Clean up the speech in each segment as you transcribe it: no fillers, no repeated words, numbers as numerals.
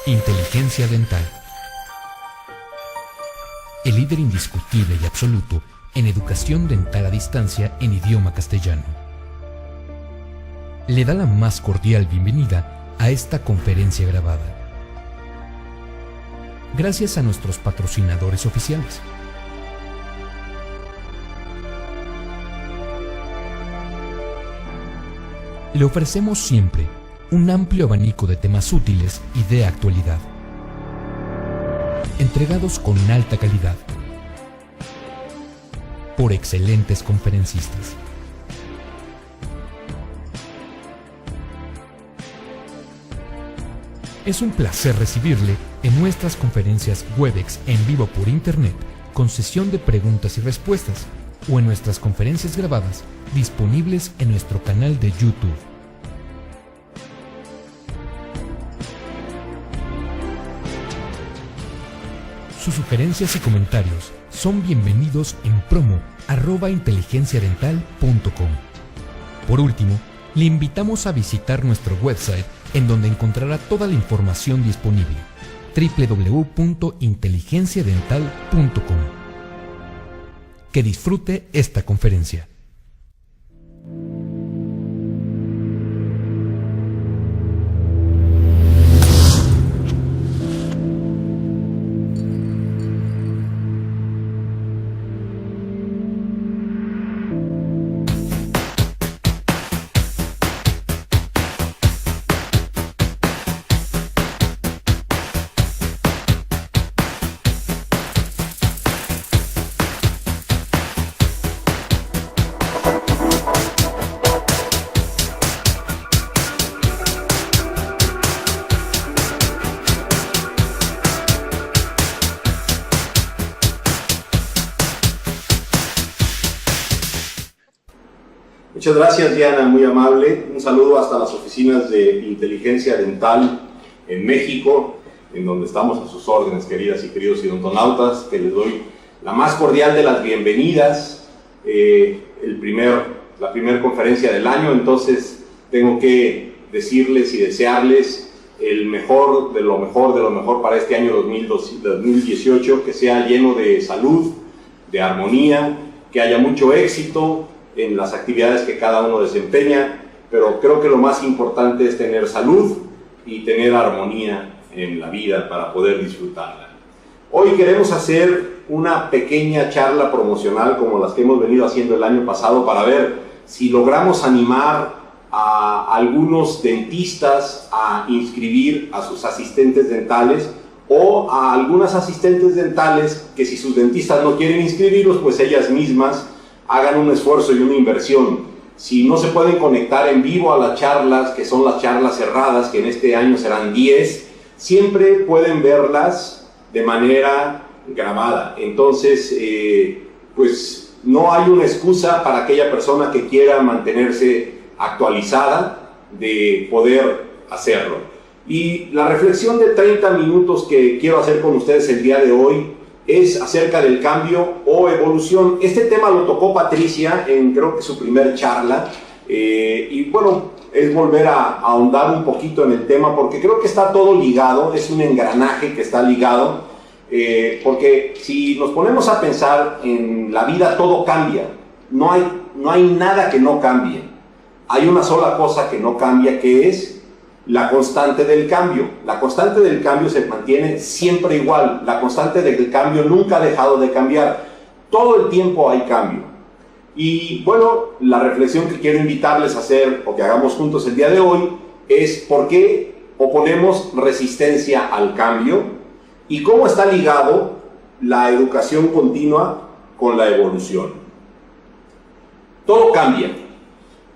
Inteligencia Dental. El líder indiscutible y absoluto en educación dental a distancia en idioma castellano. Le da la más cordial bienvenida a esta conferencia grabada. Gracias a nuestros patrocinadores oficiales. Le ofrecemos siempre un amplio abanico de temas útiles y de actualidad, entregados con alta calidad, por excelentes conferencistas. Es un placer recibirle en nuestras conferencias Webex en vivo por Internet, con sesión de preguntas y respuestas, o en nuestras conferencias grabadas disponibles en nuestro canal de YouTube. Sus sugerencias y comentarios son bienvenidos en promo@inteligenciadental.com. Por último, le invitamos a visitar nuestro website, en donde encontrará toda la información disponible: www.inteligenciadental.com. Que disfrute esta conferencia. Muchas gracias, Diana, muy amable. Un saludo hasta las oficinas de Inteligencia Dental en México, en donde estamos a sus órdenes, queridas y queridos odontonautas, que les doy la más cordial de las bienvenidas. La primera conferencia del año, entonces tengo que decirles y desearles el mejor de lo mejor para este año 2018, que sea lleno de salud, de armonía, que haya mucho éxito en las actividades que cada uno desempeña, pero creo que lo más importante es tener salud y tener armonía en la vida para poder disfrutarla. Hoy queremos hacer una pequeña charla promocional como las que hemos venido haciendo el año pasado, para ver si logramos animar a algunos dentistas a inscribir a sus asistentes dentales, o a algunas asistentes dentales que, si sus dentistas no quieren inscribirlos, pues ellas mismas hagan un esfuerzo y una inversión. Si no se pueden conectar en vivo a las charlas, que son las charlas cerradas, que en este año serán 10, siempre pueden verlas de manera grabada. Entonces, pues no hay una excusa para aquella persona que quiera mantenerse actualizada de poder hacerlo. Y la reflexión de 30 minutos que quiero hacer con ustedes el día de hoy es acerca del cambio o evolución. Este tema lo tocó Patricia en, creo que, su primer charla, y bueno, es volver a ahondar un poquito en el tema, porque creo que está todo ligado, es un engranaje que está ligado, porque si nos ponemos a pensar en la vida, todo cambia, no hay nada que no cambie. Hay una sola cosa que no cambia, que es la constante del cambio. La constante del cambio se mantiene siempre igual. La constante del cambio nunca ha dejado de cambiar. Todo el tiempo hay cambio. Y bueno, la reflexión que quiero invitarles a hacer, o que hagamos juntos el día de hoy, es por qué oponemos resistencia al cambio y cómo está ligado la educación continua con la evolución. Todo cambia.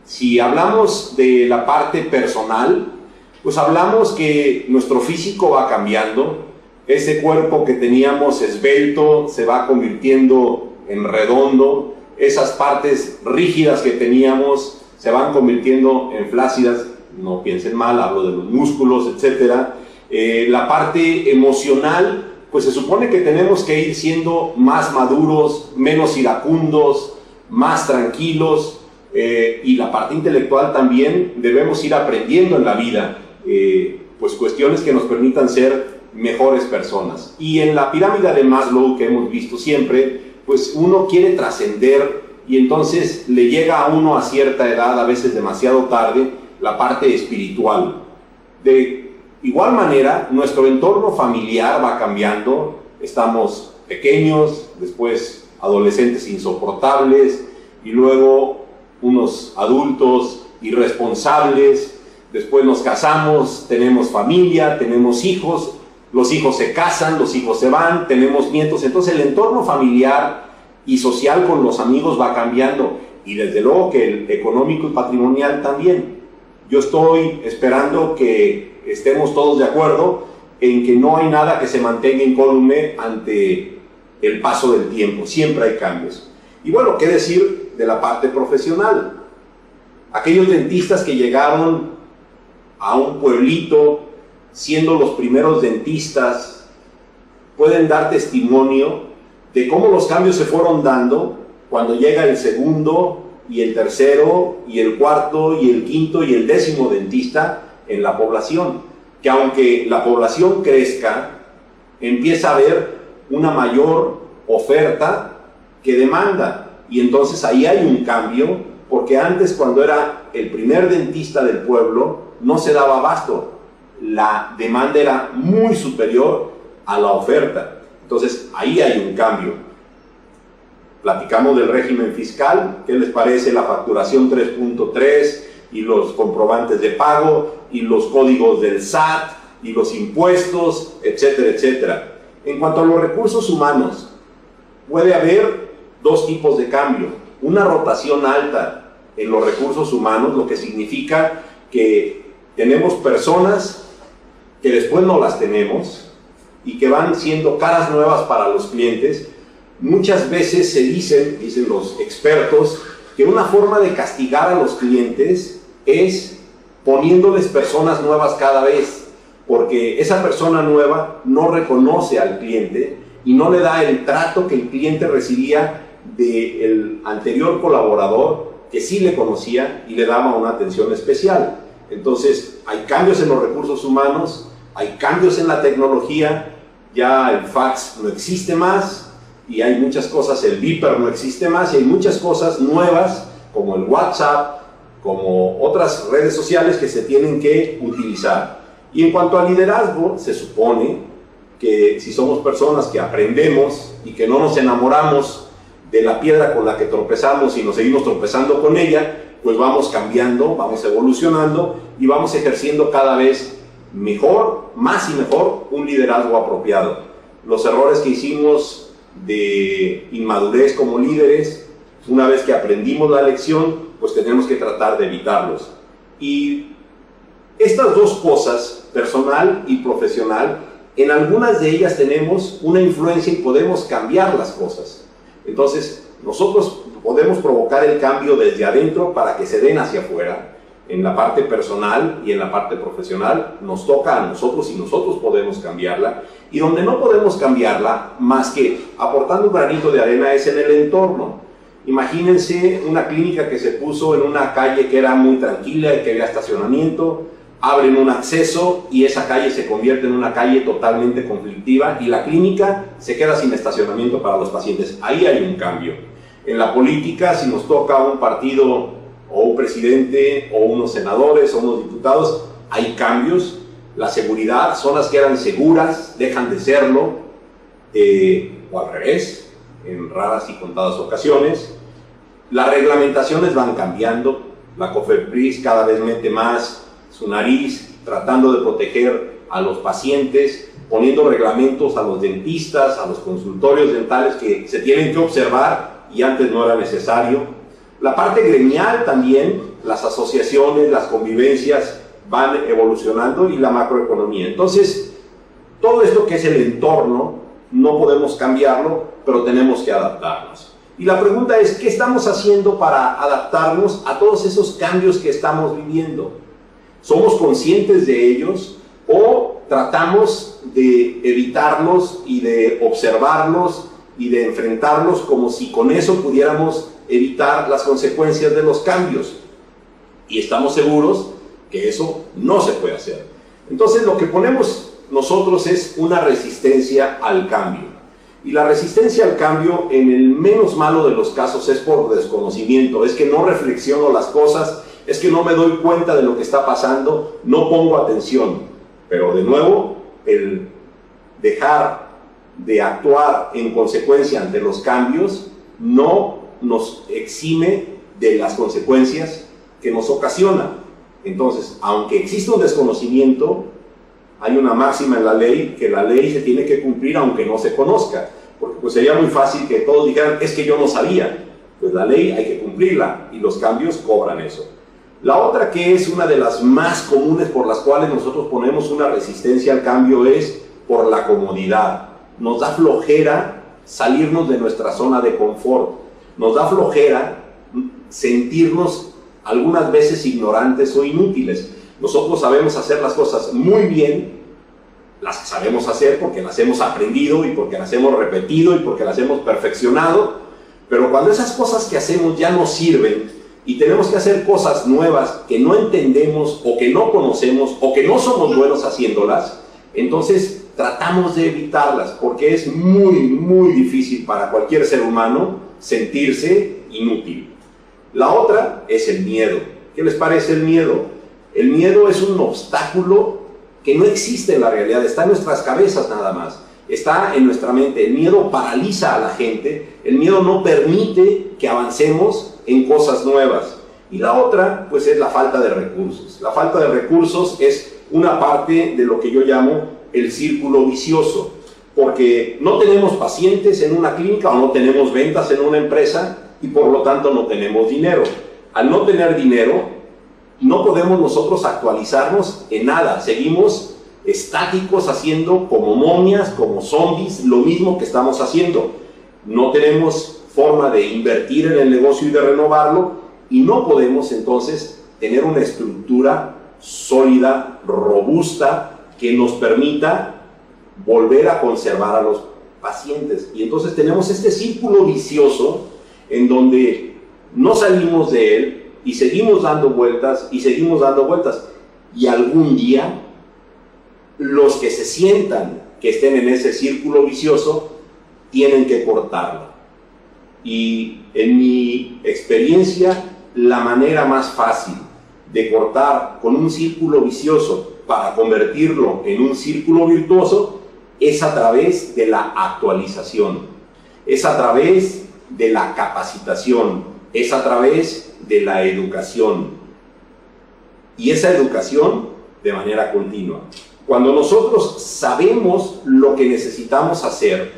Si hablamos de la parte personal, pues hablamos que nuestro físico va cambiando. Ese cuerpo que teníamos esbelto se va convirtiendo en redondo. Esas partes rígidas que teníamos se van convirtiendo en flácidas. No piensen mal, hablo de los músculos, etc. La parte emocional, pues se supone que tenemos que ir siendo más maduros, menos iracundos, más tranquilos. Y la parte intelectual también debemos ir aprendiendo en la vida. pues cuestiones que nos permitan ser mejores personas. Y en la pirámide de Maslow que hemos visto siempre, pues uno quiere trascender y entonces le llega a uno a cierta edad, a veces demasiado tarde, la parte espiritual. De igual manera, nuestro entorno familiar va cambiando, estamos pequeños, después adolescentes insoportables y luego unos adultos irresponsables, después nos casamos, tenemos familia, tenemos hijos, los hijos se casan, los hijos se van, tenemos nietos, entonces el entorno familiar y social con los amigos va cambiando y desde luego que el económico y patrimonial también. Yo estoy esperando que estemos todos de acuerdo en que no hay nada que se mantenga incólume ante el paso del tiempo, siempre hay cambios. Y bueno, ¿qué decir de la parte profesional? Aquellos dentistas que llegaron a un pueblito siendo los primeros dentistas pueden dar testimonio de cómo los cambios se fueron dando cuando llega el segundo y el tercero y el cuarto y el quinto y el 10º dentista en la población, que aunque la población crezca, empieza a haber una mayor oferta que demanda, y entonces ahí hay un cambio, porque antes cuando era el primer dentista del pueblo no se daba abasto, la demanda era muy superior a la oferta, entonces ahí hay un cambio. Platicamos del régimen fiscal, ¿qué les parece la facturación 3.3 y los comprobantes de pago y los códigos del SAT y los impuestos, etcétera, etcétera? En cuanto a los recursos humanos, puede haber dos tipos de cambio. Una rotación alta en los recursos humanos, lo que significa que tenemos personas que después no las tenemos y que van siendo caras nuevas para los clientes. Muchas veces se dicen los expertos, que una forma de castigar a los clientes es poniéndoles personas nuevas cada vez, porque esa persona nueva no reconoce al cliente y no le da el trato que el cliente recibía del anterior colaborador, que sí le conocía y le daba una atención especial. Entonces, hay cambios en los recursos humanos, hay cambios en la tecnología, ya el fax no existe más, y hay muchas cosas, el Viper no existe más, y hay muchas cosas nuevas, como el WhatsApp, como otras redes sociales que se tienen que utilizar. Y en cuanto al liderazgo, se supone que si somos personas que aprendemos y que no nos enamoramos de la piedra con la que tropezamos y nos seguimos tropezando con ella, pues vamos cambiando, vamos evolucionando y vamos ejerciendo cada vez mejor, más y mejor, un liderazgo apropiado. Los errores que hicimos de inmadurez como líderes, una vez que aprendimos la lección, pues tenemos que tratar de evitarlos. Y estas dos cosas, personal y profesional, en algunas de ellas tenemos una influencia y podemos cambiar las cosas. Entonces, nosotros podemos provocar el cambio desde adentro para que se den hacia afuera. En la parte personal y en la parte profesional nos toca a nosotros y nosotros podemos cambiarla. Y donde no podemos cambiarla, más que aportando un granito de arena, es en el entorno. Imagínense una clínica que se puso en una calle que era muy tranquila y que había estacionamiento, abren un acceso y esa calle se convierte en una calle totalmente conflictiva y la clínica se queda sin estacionamiento para los pacientes. Ahí hay un cambio. En la política, si nos toca un partido o un presidente o unos senadores o unos diputados, hay cambios. La seguridad, zonas que eran seguras dejan de serlo, o al revés, en raras y contadas ocasiones. Las reglamentaciones van cambiando, la COFEPRIS cada vez mete más su nariz tratando de proteger a los pacientes, poniendo reglamentos a los dentistas, a los consultorios dentales que se tienen que observar y antes no era necesario. La parte gremial también, las asociaciones, las convivencias van evolucionando y la macroeconomía. Entonces, todo esto que es el entorno, no podemos cambiarlo, pero tenemos que adaptarnos. Y la pregunta es, ¿qué estamos haciendo para adaptarnos a todos esos cambios que estamos viviendo? ¿Somos conscientes de ellos o tratamos de evitarlos y de observarlos y de enfrentarlos como si con eso pudiéramos evitar las consecuencias de los cambios? Y estamos seguros que eso no se puede hacer. Entonces lo que ponemos nosotros es una resistencia al cambio. Y la resistencia al cambio, en el menos malo de los casos, es por desconocimiento, es que no reflexiono las cosas, es que no me doy cuenta de lo que está pasando, no pongo atención. Pero de nuevo, el dejar de actuar en consecuencia ante los cambios no nos exime de las consecuencias que nos ocasiona. Entonces, aunque exista un desconocimiento, hay una máxima en la ley, que la ley se tiene que cumplir aunque no se conozca, porque pues sería muy fácil que todos dijeran, es que yo no sabía. Pues la ley hay que cumplirla y los cambios cobran eso. La otra, que es una de las más comunes por las cuales nosotros ponemos una resistencia al cambio, es por la comodidad. Nos da flojera salirnos de nuestra zona de confort, nos da flojera sentirnos algunas veces ignorantes o inútiles. Nosotros sabemos hacer las cosas muy bien, las que sabemos hacer porque las hemos aprendido y porque las hemos repetido y porque las hemos perfeccionado, pero cuando esas cosas que hacemos ya no sirven y tenemos que hacer cosas nuevas que no entendemos o que no conocemos o que no somos buenos haciéndolas, entonces tratamos de evitarlas, porque es muy difícil para cualquier ser humano sentirse inútil. La otra es el miedo. ¿Qué les parece el miedo? El miedo es un obstáculo que no existe en la realidad, está en nuestras cabezas nada más, está en nuestra mente. El miedo paraliza a la gente, el miedo no permite que avancemos en cosas nuevas. Y la otra, pues, es la falta de recursos. La falta de recursos es una parte de lo que yo llamo el círculo vicioso, porque no tenemos pacientes en una clínica o no tenemos ventas en una empresa y por lo tanto no tenemos dinero. Al no tener dinero, no podemos nosotros actualizarnos en nada, seguimos estáticos haciendo como momias, como zombies, lo mismo que estamos haciendo. No tenemos forma de invertir en el negocio y de renovarlo, y no podemos entonces tener una estructura sólida, robusta, que nos permita volver a conservar a los pacientes. Y entonces tenemos este círculo vicioso en donde no salimos de él y seguimos dando vueltas y seguimos dando vueltas. Y algún día los que se sientan que estén en ese círculo vicioso tienen que cortarlo. Y en mi experiencia, la manera más fácil de cortar con un círculo vicioso para convertirlo en un círculo virtuoso es a través de la actualización, es a través de la capacitación, es a través de la educación, y esa educación de manera continua. Cuando nosotros sabemos lo que necesitamos hacer,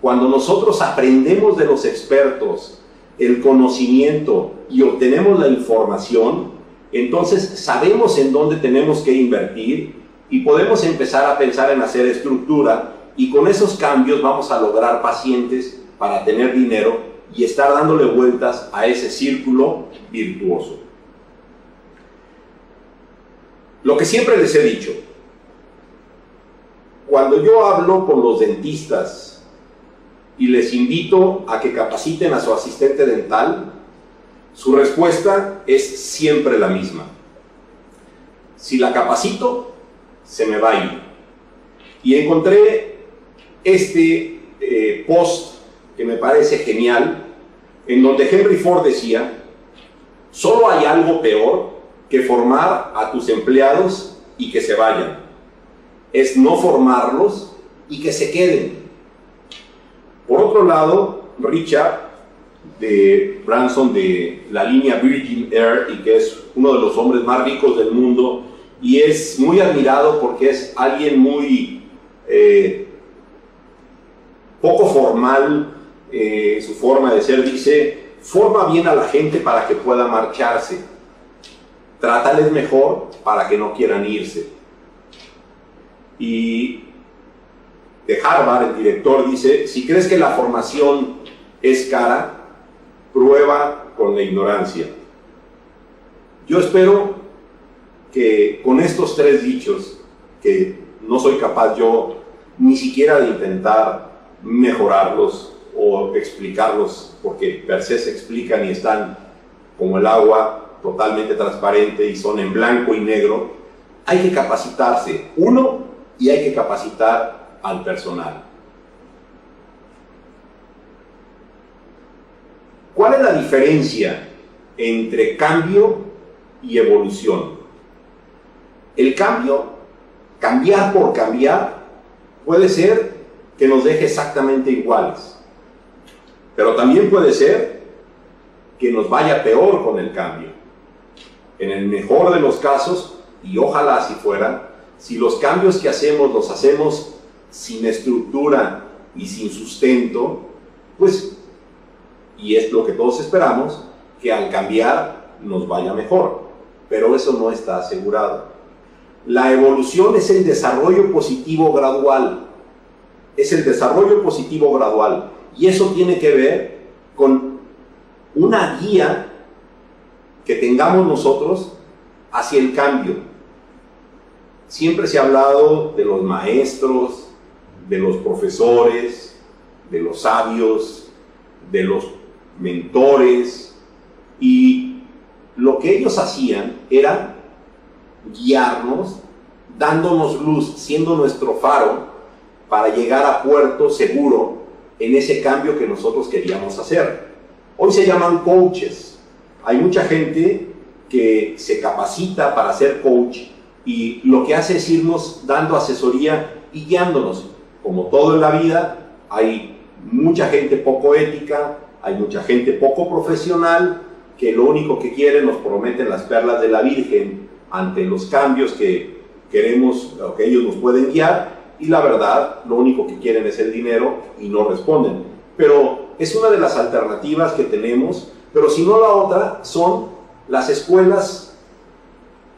cuando nosotros aprendemos de los expertos el conocimiento y obtenemos la información, entonces sabemos en dónde tenemos que invertir y podemos empezar a pensar en hacer estructura, y con esos cambios vamos a lograr pacientes para tener dinero y estar dándole vueltas a ese círculo virtuoso. Lo que siempre les he dicho, cuando yo hablo con los dentistas y les invito a que capaciten a su asistente dental, su respuesta es siempre la misma: si la capacito, se me va a ir. Y encontré este post que me parece genial, en donde Henry Ford decía: solo hay algo peor que formar a tus empleados y que se vayan, es no formarlos y que se queden. Por otro lado, Richard de Branson, de la línea Virgin Air, y que es uno de los hombres más ricos del mundo, y es muy admirado porque es alguien muy poco formal, su forma de ser, dice: forma bien a la gente para que pueda marcharse, trátales mejor para que no quieran irse. Y de Harvard, el director, dice: si crees que la formación es cara, prueba con la ignorancia. Yo espero que con estos tres dichos, que no soy capaz yo ni siquiera de intentar mejorarlos o explicarlos, porque per se se explican y están como el agua, totalmente transparente, y son en blanco y negro, hay que capacitarse uno y hay que capacitar al personal. ¿Cuál es la diferencia entre cambio y evolución? El cambio, cambiar por cambiar, puede ser que nos deje exactamente iguales, pero también puede ser que nos vaya peor con el cambio. En el mejor de los casos, y ojalá así fuera, si los cambios que hacemos los hacemos sin estructura y sin sustento, pues, y es lo que todos esperamos, que al cambiar nos vaya mejor, pero eso no está asegurado. La evolución es el desarrollo positivo gradual, es el desarrollo positivo gradual, y eso tiene que ver con una guía que tengamos nosotros hacia el cambio. Siempre se ha hablado de los maestros, de los profesores, de los sabios, de los mentores, y lo que ellos hacían era guiarnos, dándonos luz, siendo nuestro faro para llegar a puerto seguro en ese cambio que nosotros queríamos hacer. Hoy se llaman coaches. Hay mucha gente que se capacita para ser coach y lo que hace es irnos dando asesoría y guiándonos. Como todo en la vida, hay mucha gente poco ética, hay mucha gente poco profesional que lo único que quieren, nos prometen las perlas de la Virgen ante los cambios que queremos o que ellos nos pueden guiar, y la verdad, lo único que quieren es el dinero y no responden. Pero es una de las alternativas que tenemos, pero si no la otra son las escuelas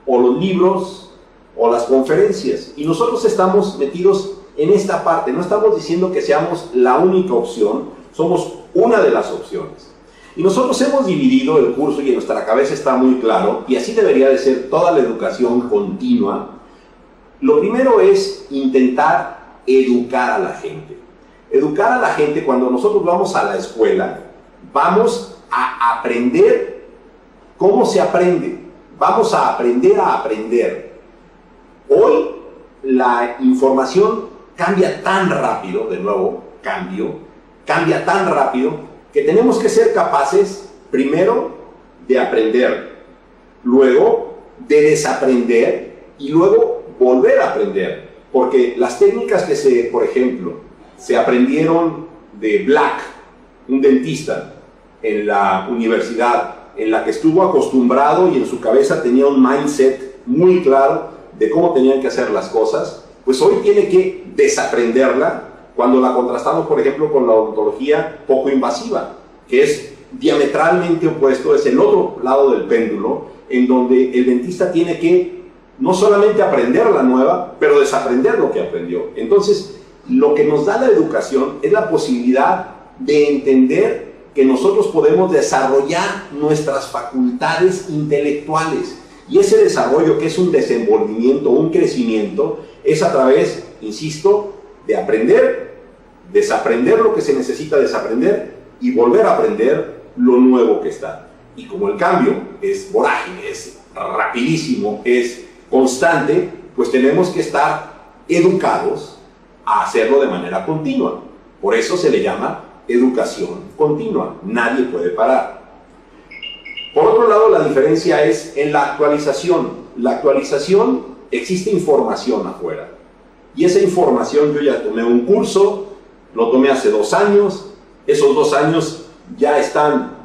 o los libros o las conferencias, y nosotros estamos metidos en esta parte. No estamos diciendo que seamos la única opción, somos una de las opciones. Y nosotros hemos dividido el curso, y en nuestra cabeza está muy claro, y así debería de ser toda la educación continua. Lo primero es intentar educar a la gente. Educar a la gente, cuando nosotros vamos a la escuela, vamos a aprender cómo se aprende. Vamos a aprender. Hoy la información cambia tan rápido, de nuevo, cambia tan rápido, que tenemos que ser capaces, primero, de aprender, luego de desaprender y luego volver a aprender. Porque las técnicas que por ejemplo, se aprendieron de Black, un dentista en la universidad, en la que estuvo acostumbrado y en su cabeza tenía un mindset muy claro de cómo tenían que hacer las cosas, pues hoy tiene que desaprenderla cuando la contrastamos, por ejemplo, con la odontología poco invasiva, que es diametralmente opuesto, es el otro lado del péndulo, en donde el dentista tiene que no solamente aprender la nueva, pero desaprender lo que aprendió. Entonces, lo que nos da la educación es la posibilidad de entender que nosotros podemos desarrollar nuestras facultades intelectuales, y ese desarrollo, que es un desenvolvimiento, un crecimiento, es a través, insisto, de aprender, desaprender lo que se necesita desaprender y volver a aprender lo nuevo que está. Y como el cambio es vorágine, es rapidísimo, es constante, pues tenemos que estar educados a hacerlo de manera continua. Por eso se le llama educación continua. Nadie puede parar. Por otro lado, la diferencia es en la actualización. La actualización, existe información afuera. Y esa información, yo ya tomé un curso, lo tomé hace 2 años, esos 2 años ya están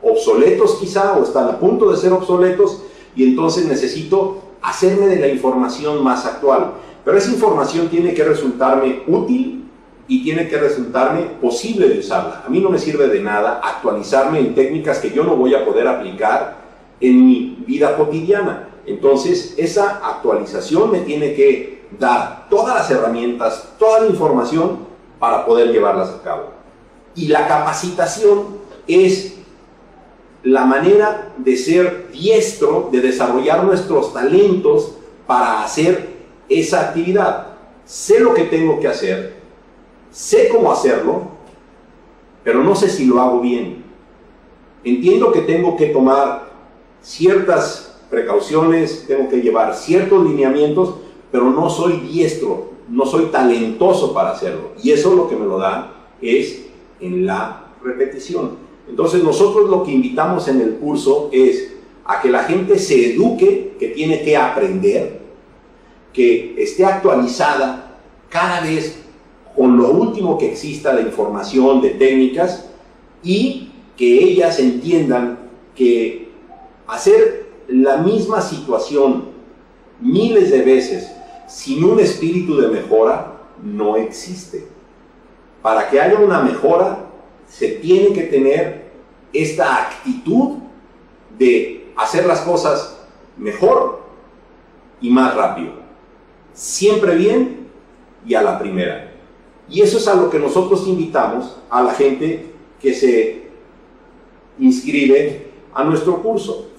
obsoletos quizá, o están a punto de ser obsoletos, y entonces necesito hacerme de la información más actual. Pero esa información tiene que resultarme útil y tiene que resultarme posible de usarla. A mí no me sirve de nada actualizarme en técnicas que yo no voy a poder aplicar en mi vida cotidiana. Entonces, esa actualización me tiene que dar todas las herramientas, toda la información para poder llevarlas a cabo. Y la capacitación es la manera de ser diestro, de desarrollar nuestros talentos para hacer esa actividad. Sé lo que tengo que hacer, sé cómo hacerlo, pero no sé si lo hago bien. Entiendo que tengo que tomar ciertas precauciones, tengo que llevar ciertos lineamientos, pero no soy diestro, no soy talentoso para hacerlo. Y eso lo que me lo da es en la repetición. Entonces nosotros lo que invitamos en el curso es a que la gente se eduque, que tiene que aprender, que esté actualizada cada vez con lo último que exista de información, de técnicas, y que ellas entiendan que hacer la misma situación miles de veces sin un espíritu de mejora no existe. Para que haya una mejora se tiene que tener esta actitud de hacer las cosas mejor y más rápido, siempre bien y a la primera. Y eso es a lo que nosotros invitamos a la gente que se inscribe a nuestro curso.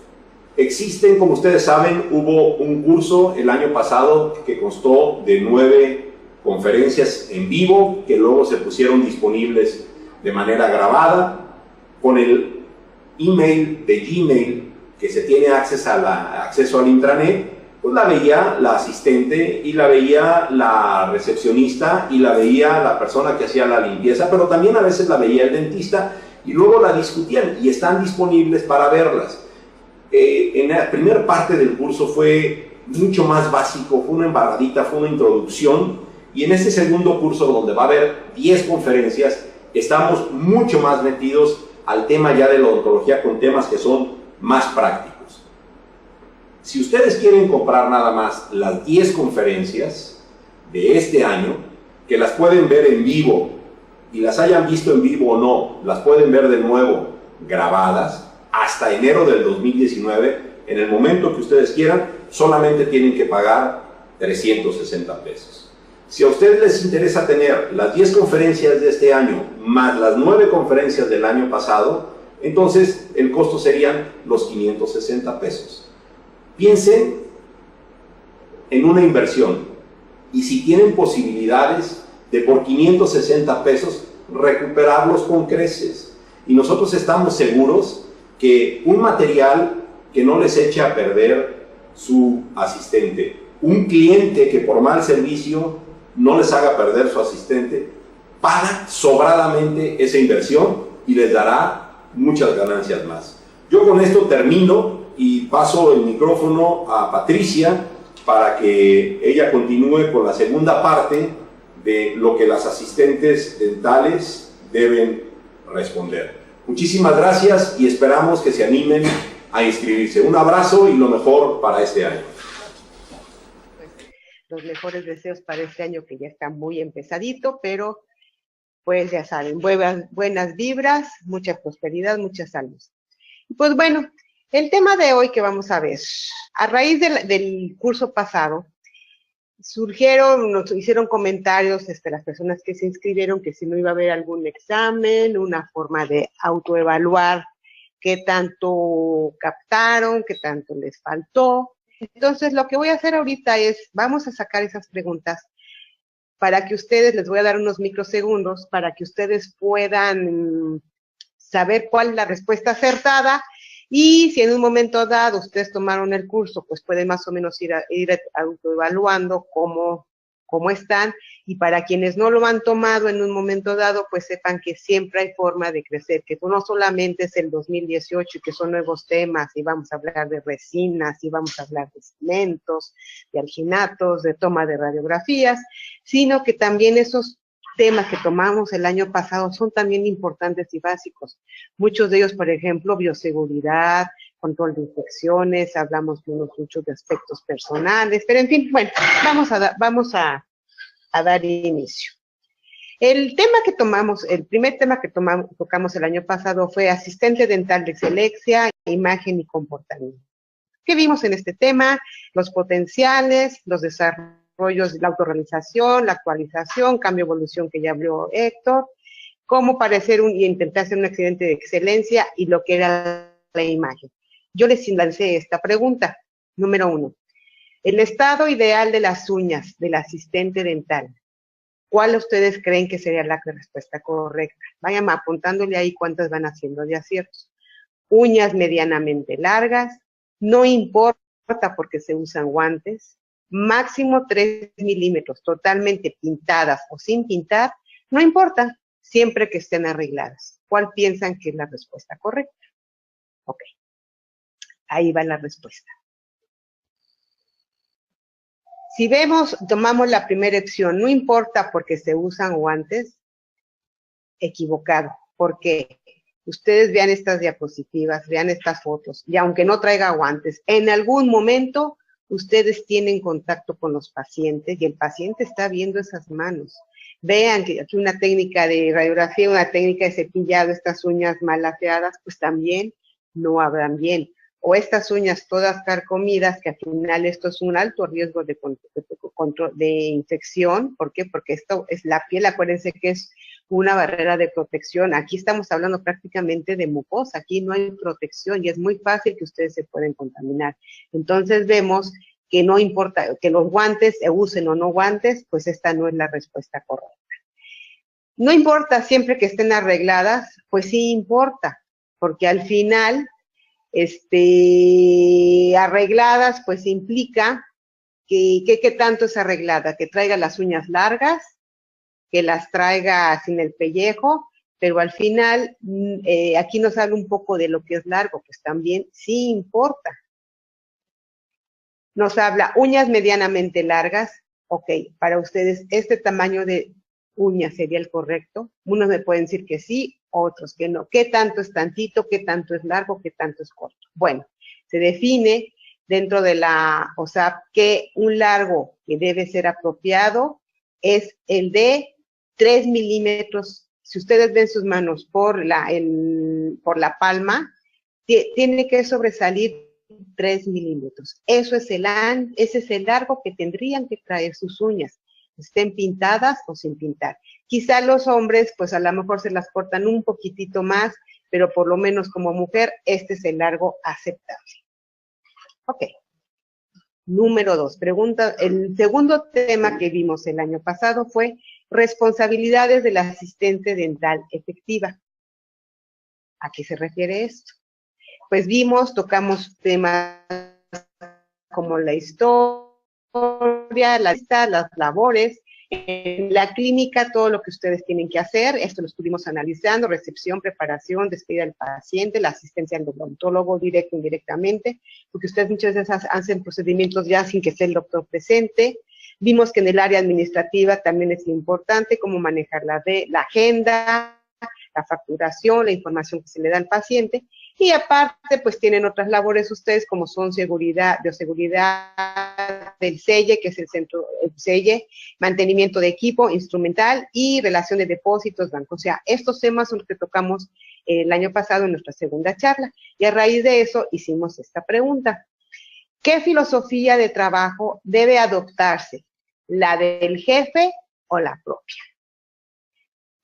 Existen, como ustedes saben, hubo un curso el año pasado que constó de 9 conferencias en vivo que luego se pusieron disponibles de manera grabada. Con el email de Gmail que se tiene acceso al intranet, pues la veía la asistente y la veía la recepcionista y la veía la persona que hacía la limpieza, pero también a veces la veía el dentista y luego la discutían y están disponibles para verlas. En la primera parte del curso fue mucho más básico, fue una embarradita, fue una introducción, y en este segundo curso, donde va a haber 10 conferencias, estamos mucho más metidos al tema ya de la odontología con temas que son más prácticos. Si ustedes quieren comprar nada más las 10 conferencias de este año, que las pueden ver en vivo, y las hayan visto en vivo o no, las pueden ver de nuevo grabadas, hasta enero del 2019, en el momento que ustedes quieran, solamente tienen que pagar 360 pesos. Si a ustedes les interesa tener las 10 conferencias de este año, más las 9 conferencias del año pasado, entonces el costo serían los 560 pesos. Piensen en una inversión, y si tienen posibilidades de por 560 pesos recuperarlos con creces. Y nosotros estamos seguros que un material que no les eche a perder su asistente, un cliente que por mal servicio no les haga perder su asistente, paga sobradamente esa inversión y les dará muchas ganancias más. Yo con esto termino y paso el micrófono a Patricia para que ella continúe con la segunda parte de lo que las asistentes dentales deben responder. Muchísimas gracias y esperamos que se animen a inscribirse. Un abrazo y lo mejor para este año. Los mejores deseos para este año, que ya está muy empezadito, pero pues ya saben, buenas vibras, mucha prosperidad, mucha salud. Pues bueno, el tema de hoy que vamos a ver, a raíz del curso pasado, nos hicieron comentarios las personas que se inscribieron, que si no iba a haber algún examen, una forma de autoevaluar qué tanto captaron, qué tanto les faltó. Entonces, lo que voy a hacer ahorita es, vamos a sacar esas preguntas para que ustedes, les voy a dar unos microsegundos, para que ustedes puedan saber cuál es la respuesta acertada, y si en un momento dado ustedes tomaron el curso, pues pueden más o menos ir autoevaluando cómo están, y para quienes no lo han tomado en un momento dado, pues sepan que siempre hay forma de crecer, que no solamente es el 2018 y que son nuevos temas, y vamos a hablar de resinas, y vamos a hablar de cementos, de alginatos, de toma de radiografías, sino que también esos temas que tomamos el año pasado son también importantes y básicos. Muchos de ellos, por ejemplo, bioseguridad, control de infecciones, hablamos mucho de aspectos personales, pero en fin, bueno, vamos a dar inicio. El primer tema que tocamos el año pasado fue asistente dental de excelencia, imagen y comportamiento. ¿Qué vimos en este tema? Los potenciales, los desarrollos, la autorrealización, la actualización, cambio, evolución, que ya habló Héctor, cómo parecer y intentar ser un accidente de excelencia, y lo que era la imagen. Yo les lancé esta pregunta, número 1. El estado ideal de las uñas del asistente dental, ¿cuál ustedes creen que sería la respuesta correcta? Vayan apuntándole ahí cuántas van haciendo de aciertos. Uñas medianamente largas, no importa porque se usan guantes, máximo 3 milímetros, totalmente pintadas o sin pintar, no importa, siempre que estén arregladas. ¿Cuál piensan que es la respuesta correcta? Ok, ahí va la respuesta. Si vemos, tomamos la primera opción, no importa porque se usan guantes, equivocado. ¿Por qué? Ustedes vean estas diapositivas, vean estas fotos, y aunque no traiga guantes, en algún momento ustedes tienen contacto con los pacientes y el paciente está viendo esas manos. Vean que aquí una técnica de radiografía, una técnica de cepillado, estas uñas mal afeadas, pues también no hablan bien. O estas uñas todas carcomidas, que al final esto es un alto riesgo de infección. ¿Por qué? Porque esto es la piel, acuérdense que es una barrera de protección. Aquí estamos hablando prácticamente de mucosa, aquí no hay protección y es muy fácil que ustedes se pueden contaminar. Entonces vemos que no importa que los guantes se usen o no guantes, pues esta no es la respuesta correcta. No importa siempre que estén arregladas, pues sí importa, porque al final, arregladas, pues implica que tanto es arreglada, que traiga las uñas largas, que las traiga sin el pellejo, pero al final aquí nos habla un poco de lo que es largo, pues también sí importa. Nos habla uñas medianamente largas, ok, para ustedes este tamaño de uña sería el correcto. Unos me pueden decir que sí, otros que no. ¿Qué tanto es tantito? ¿Qué tanto es largo? ¿Qué tanto es corto? Bueno, se define dentro de o sea, que un largo que debe ser apropiado es el de 3 milímetros. Si ustedes ven sus manos por la palma, tiene que sobresalir 3 milímetros. Ese es el largo que tendrían que traer sus uñas, estén pintadas o sin pintar. Quizá los hombres, pues a lo mejor se las cortan un poquitito más, pero por lo menos como mujer, este es el largo aceptable. Ok. Número 2, pregunta, el segundo tema que vimos el año pasado fue responsabilidades del asistente dental efectiva. ¿A qué se refiere esto? Pues tocamos temas como la historia, la lista, las labores, en la clínica, todo lo que ustedes tienen que hacer, esto lo estuvimos analizando, recepción, preparación, despedida del paciente, la asistencia al odontólogo directo e indirectamente, porque ustedes muchas veces hacen procedimientos ya sin que esté el doctor presente. Vimos que en el área administrativa también es importante cómo manejar la agenda, la facturación, la información que se le da al paciente, y aparte, pues tienen otras labores ustedes como son bioseguridad del SEIE, que es el centro, el SEIE, mantenimiento de equipo instrumental y relación de depósitos, bancos. O sea, estos temas son los que tocamos el año pasado en nuestra segunda charla, y a raíz de eso hicimos esta pregunta. ¿Qué filosofía de trabajo debe adoptarse? ¿La del jefe o la propia?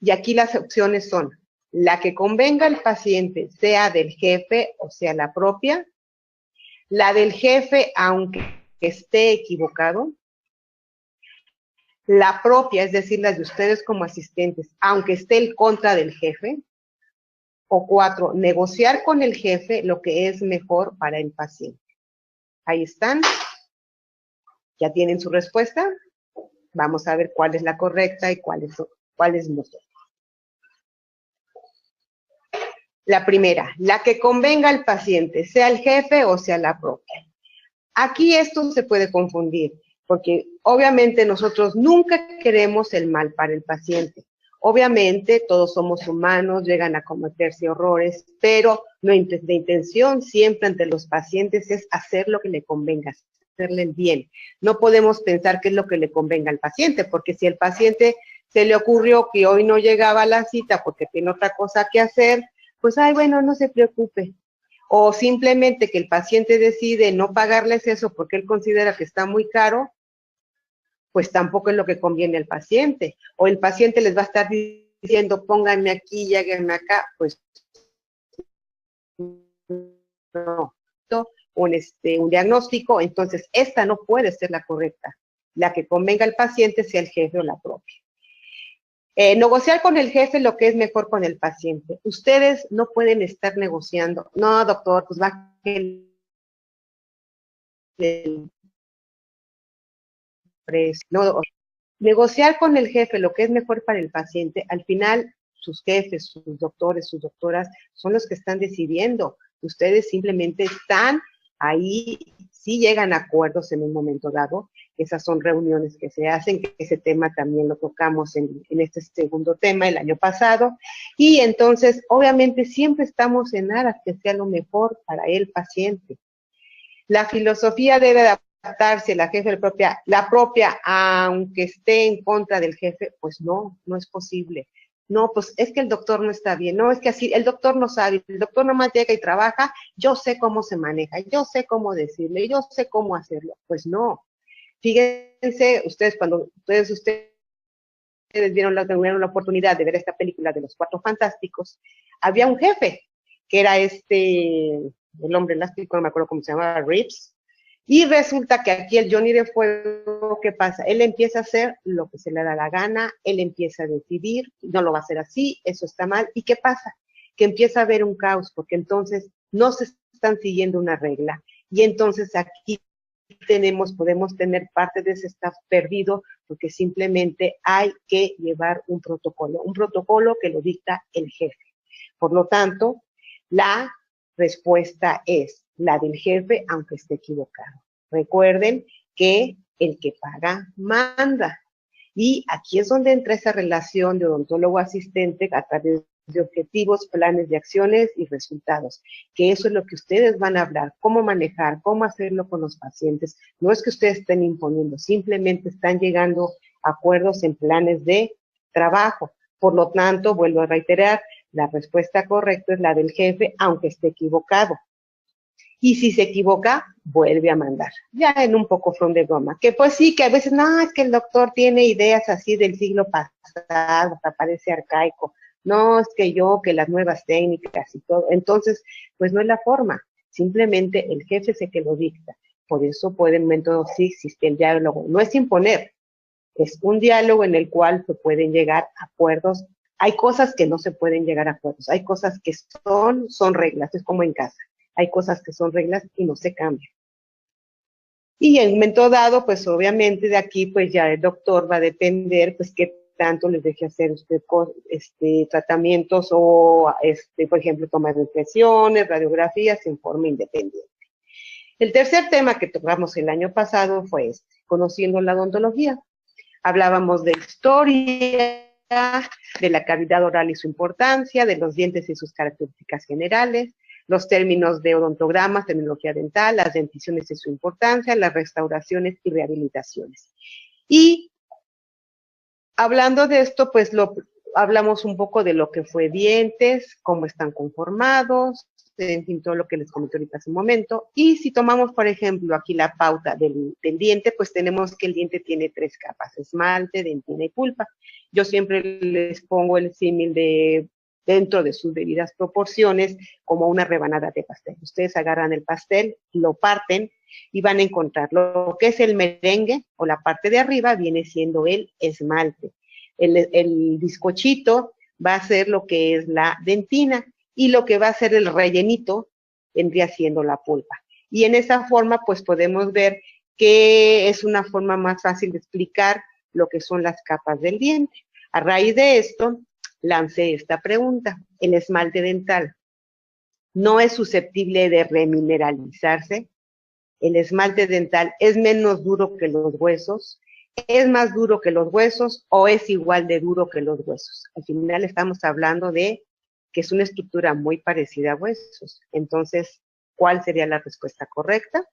Y aquí las opciones son la que convenga al paciente, sea del jefe o sea la propia, la del jefe aunque esté equivocado, la propia, es decir, las de ustedes como asistentes, aunque esté en contra del jefe, o 4, negociar con el jefe lo que es mejor para el paciente. Ahí están, ya tienen su respuesta, vamos a ver cuál es la correcta y cuál es no. La primera, la que convenga al paciente, sea el jefe o sea la propia. Aquí esto se puede confundir, porque obviamente nosotros nunca queremos el mal para el paciente. Obviamente todos somos humanos, llegan a cometerse errores, pero nuestra intención siempre ante los pacientes es hacer lo que le convenga, hacerle el bien. No podemos pensar qué es lo que le convenga al paciente, porque si el paciente se le ocurrió que hoy no llegaba a la cita porque tiene otra cosa que hacer, pues, ay, bueno, no se preocupe. O simplemente que el paciente decide no pagarles eso porque él considera que está muy caro, pues tampoco es lo que conviene al paciente. O el paciente les va a estar diciendo, pónganme aquí, lléguenme acá, pues no. Un diagnóstico, entonces esta no puede ser la correcta. La que convenga al paciente sea el jefe o la propia. Negociar con el jefe lo que es mejor con el paciente. Ustedes no pueden estar negociando. No, doctor, pues va que del precio, no, negociar con el jefe lo que es mejor para el paciente, al final sus jefes, sus doctores, sus doctoras son los que están decidiendo. Ustedes simplemente están ahí, sí llegan a acuerdos en un momento dado. Esas son reuniones que se hacen, que ese tema también lo tocamos en este segundo tema el año pasado. Y entonces, obviamente, siempre estamos en aras que sea lo mejor para el paciente. La filosofía debe adaptarse, la propia, aunque esté en contra del jefe, pues no es posible. No, pues es que el doctor no está bien, no, es que así, el doctor no sabe, el doctor nomás llega y trabaja, yo sé cómo se maneja, yo sé cómo decirle, yo sé cómo hacerlo. Pues no. Fíjense, ustedes tuvieron la oportunidad de ver esta película de los Cuatro Fantásticos, había un jefe, que era el hombre elástico, no me acuerdo cómo se llamaba, Reeves, y resulta que aquí el Johnny de Fuego, ¿qué pasa? Él empieza a hacer lo que se le da la gana, él empieza a decidir, no lo va a hacer así, eso está mal, ¿y qué pasa? Que empieza a haber un caos, porque entonces no se están siguiendo una regla, y entonces aquí podemos tener parte de ese staff perdido, porque simplemente hay que llevar un protocolo que lo dicta el jefe. Por lo tanto, la respuesta es la del jefe, aunque esté equivocado. Recuerden que el que paga manda. Y aquí es donde entra esa relación de odontólogo-asistente a través de objetivos, planes de acciones y resultados, que eso es lo que ustedes van a hablar, cómo manejar, cómo hacerlo con los pacientes. No es que ustedes estén imponiendo, simplemente están llegando a acuerdos en planes de trabajo. Por lo tanto, vuelvo a reiterar, la respuesta correcta es la del jefe, aunque esté equivocado. Y si se equivoca, vuelve a mandar. Ya en un poco from de broma. Que pues sí, que a veces, no, es que el doctor tiene ideas así del siglo pasado, hasta parece arcaico. No, es que las nuevas técnicas y todo. Entonces, pues no es la forma. Simplemente el jefe es el que lo dicta. Por eso pueden, métodos sí existe el diálogo. No es imponer, es un diálogo en el cual se pueden llegar a acuerdos. Hay cosas que no se pueden llegar a acuerdos. Hay cosas que son reglas. Es como en casa. Hay cosas que son reglas y no se cambian. Y en un momento dado, pues obviamente de aquí, pues ya el doctor va a depender, pues qué tanto les deje hacer usted tratamientos o, por ejemplo, tomar impresiones, radiografías en forma independiente. El tercer tema que tocamos el año pasado fue conociendo la odontología. Hablábamos de historia, de la cavidad oral y su importancia, de los dientes y sus características generales, los términos de odontogramas, terminología dental, las denticiones y su importancia, las restauraciones y rehabilitaciones. Y hablando de esto, pues hablamos un poco de lo que fue dientes, cómo están conformados, en fin, todo lo que les comenté ahorita hace un momento. Y si tomamos, por ejemplo, aquí la pauta del diente, pues tenemos que el diente tiene 3 capas, esmalte, dentina y pulpa. Yo siempre les pongo el símil de dentro de sus debidas proporciones, como una rebanada de pastel. Ustedes agarran el pastel, lo parten y van a encontrar lo que es el merengue, o la parte de arriba viene siendo el esmalte. El bizcochito va a ser lo que es la dentina, y lo que va a ser el rellenito vendría siendo la pulpa. Y en esa forma, pues podemos ver que es una forma más fácil de explicar lo que son las capas del diente. A raíz de esto, lancé esta pregunta. ¿El esmalte dental no es susceptible de remineralizarse? ¿El esmalte dental es menos duro que los huesos? ¿Es más duro que los huesos o es igual de duro que los huesos? Al final estamos hablando de que es una estructura muy parecida a huesos. Entonces, ¿cuál sería la respuesta correcta?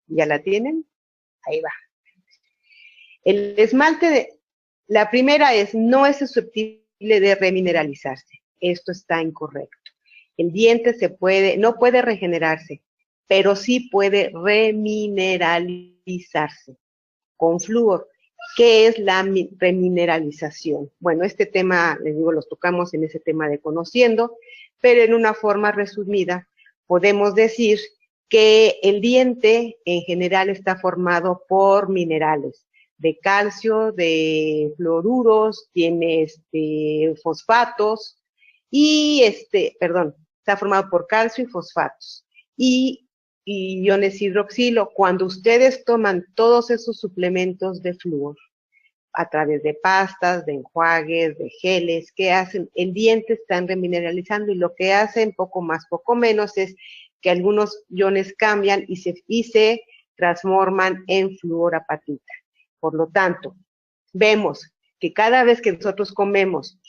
¿Ya la tienen? Ahí va. El esmalte, la primera es, no es susceptible de remineralizarse. Esto está incorrecto. El diente no puede regenerarse, pero sí puede remineralizarse con flúor. ¿Qué es la remineralización? Bueno, este tema, les digo, los tocamos en ese tema de conociendo, pero en una forma resumida podemos decir que el diente en general está formado por minerales de calcio, de fluoruros, tiene fosfatos y está formado por calcio y fosfatos. Y y iones hidroxilo. Cuando ustedes toman todos esos suplementos de flúor, a través de pastas, de enjuagues, de geles, ¿qué hacen? El diente están remineralizando y lo que hacen, poco más, poco menos, es que algunos iones cambian y se transforman en fluorapatita. Por lo tanto, vemos que cada vez que nosotros comemos